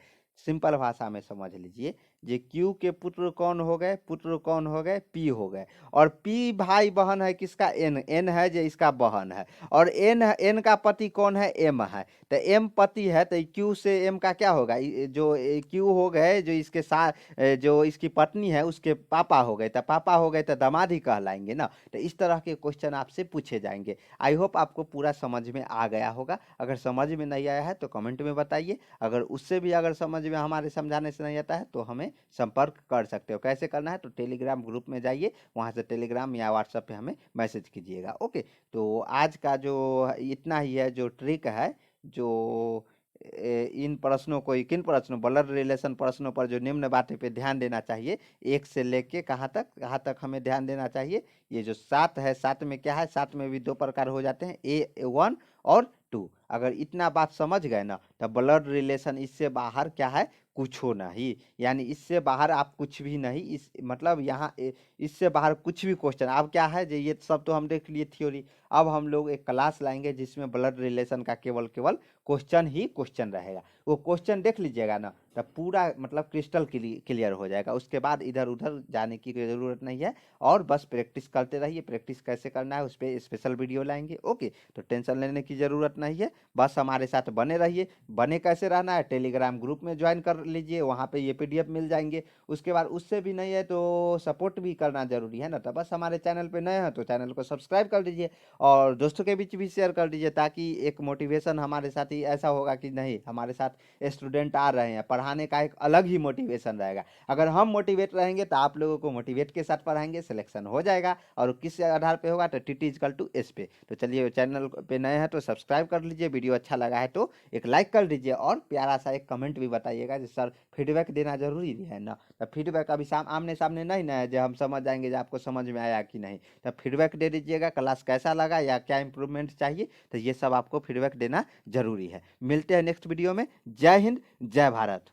सिंपल भाषा में समझ लीजिए, जे क्यू के पुत्र कौन हो गए, पुत्र कौन हो गए, पी हो गए। और पी भाई बहन है किसका, एन, एन है जो इसका बहन है। और एन का पति कौन है, एम है। तो एम पति है, तो क्यू से एम का क्या होगा, जो क्यू हो गए जो इसके साथ जो इसकी पत्नी है उसके पापा हो गए। तो पापा हो गए तो दामाद ही कहलाएंगे ना। तो इस तरह के क्वेश्चन आपसे पूछे जाएंगे। आई होप आपको पूरा समझ में आ गया होगा। अगर समझ में नहीं आया है तो कमेंट में बताइए। अगर उससे भी अगर समझ में हमारे समझाने से नहीं आता है तो हमें संपर्क कर सकते हो। कैसे करना है, तो टेलीग्राम ग्रुप में जाइए, वहाँ से टेलीग्राम या व्हाट्सएप पे हमें मैसेज कीजिएगा। ओके, तो आज का जो इतना ही है, जो ट्रिक है, जो इन प्रश्नों को, किन प्रश्नों, ब्लड रिलेशन प्रश्नों पर जो निम्न बातें पे ध्यान देना चाहिए, एक से लेके कहाँ तक हमें ध्यान देना चाहिए। ये जो 7 है, 7 में क्या है, 7 में भी 2 प्रकार हो जाते हैं, A1 और 2। अगर इतना बात समझ गए ना तो ब्लड रिलेशन, इससे बाहर क्या है, कुछ हो नहीं। यानी इससे बाहर आप कुछ भी नहीं, इस मतलब यहाँ इससे बाहर कुछ भी क्वेश्चन अब क्या है, ये सब तो हम देख लिए थ्योरी। अब हम लोग एक क्लास लाएंगे जिसमें ब्लड रिलेशन का केवल केवल क्वेश्चन ही क्वेश्चन रहेगा। वो क्वेश्चन देख लीजिएगा ना, तब पूरा मतलब क्रिस्टल क्लियर हो जाएगा। उसके बाद इधर उधर जाने की कोई ज़रूरत नहीं है, और बस प्रैक्टिस करते रहिए। प्रैक्टिस कैसे करना है उस पर स्पेशल वीडियो लाएंगे। ओके, तो टेंशन लेने की ज़रूरत नहीं है, बस हमारे साथ बने रहिए। बने कैसे रहना है, टेलीग्राम ग्रुप में ज्वाइन कर लीजिए, वहाँ पे ये PDF मिल जाएंगे। उसके बाद उससे भी नहीं है तो सपोर्ट भी करना जरूरी है ना, तो बस हमारे चैनल पे नए हैं तो चैनल को सब्सक्राइब कर दीजिए, और दोस्तों के बीच भी शेयर कर दीजिए, ताकि एक मोटिवेशन हमारे साथ ही ऐसा होगा कि नहीं, हमारे साथ स्टूडेंट आ रहे हैं, पढ़ाने का एक अलग ही मोटिवेशन रहेगा। अगर हम मोटिवेट रहेंगे तो आप लोगों को मोटिवेट के साथ पढ़ाएंगे, सिलेक्शन हो जाएगा। और किस आधार पे होगा, तो TT=S पे। तो चलिए, चैनल पे नए हैं तो सब्सक्राइब कर लीजिए, वीडियो अच्छा लगा है तो एक लाइक कर दीजिए, और प्यारा सा एक कमेंट भी बताइएगा कि सर फीडबैक देना जरूरी है ना। तो फीडबैक अभी आमने सामने नहीं ना है, जो हम समझ जाएंगे जो आपको समझ में आया कि नहीं। तो फीडबैक दे दीजिएगा, क्लास कैसा लगा या क्या इंप्रूवमेंट चाहिए, तो ये सब आपको फीडबैक देना जरूरी है। मिलते हैं नेक्स्ट वीडियो में। जय हिंद, जय भारत।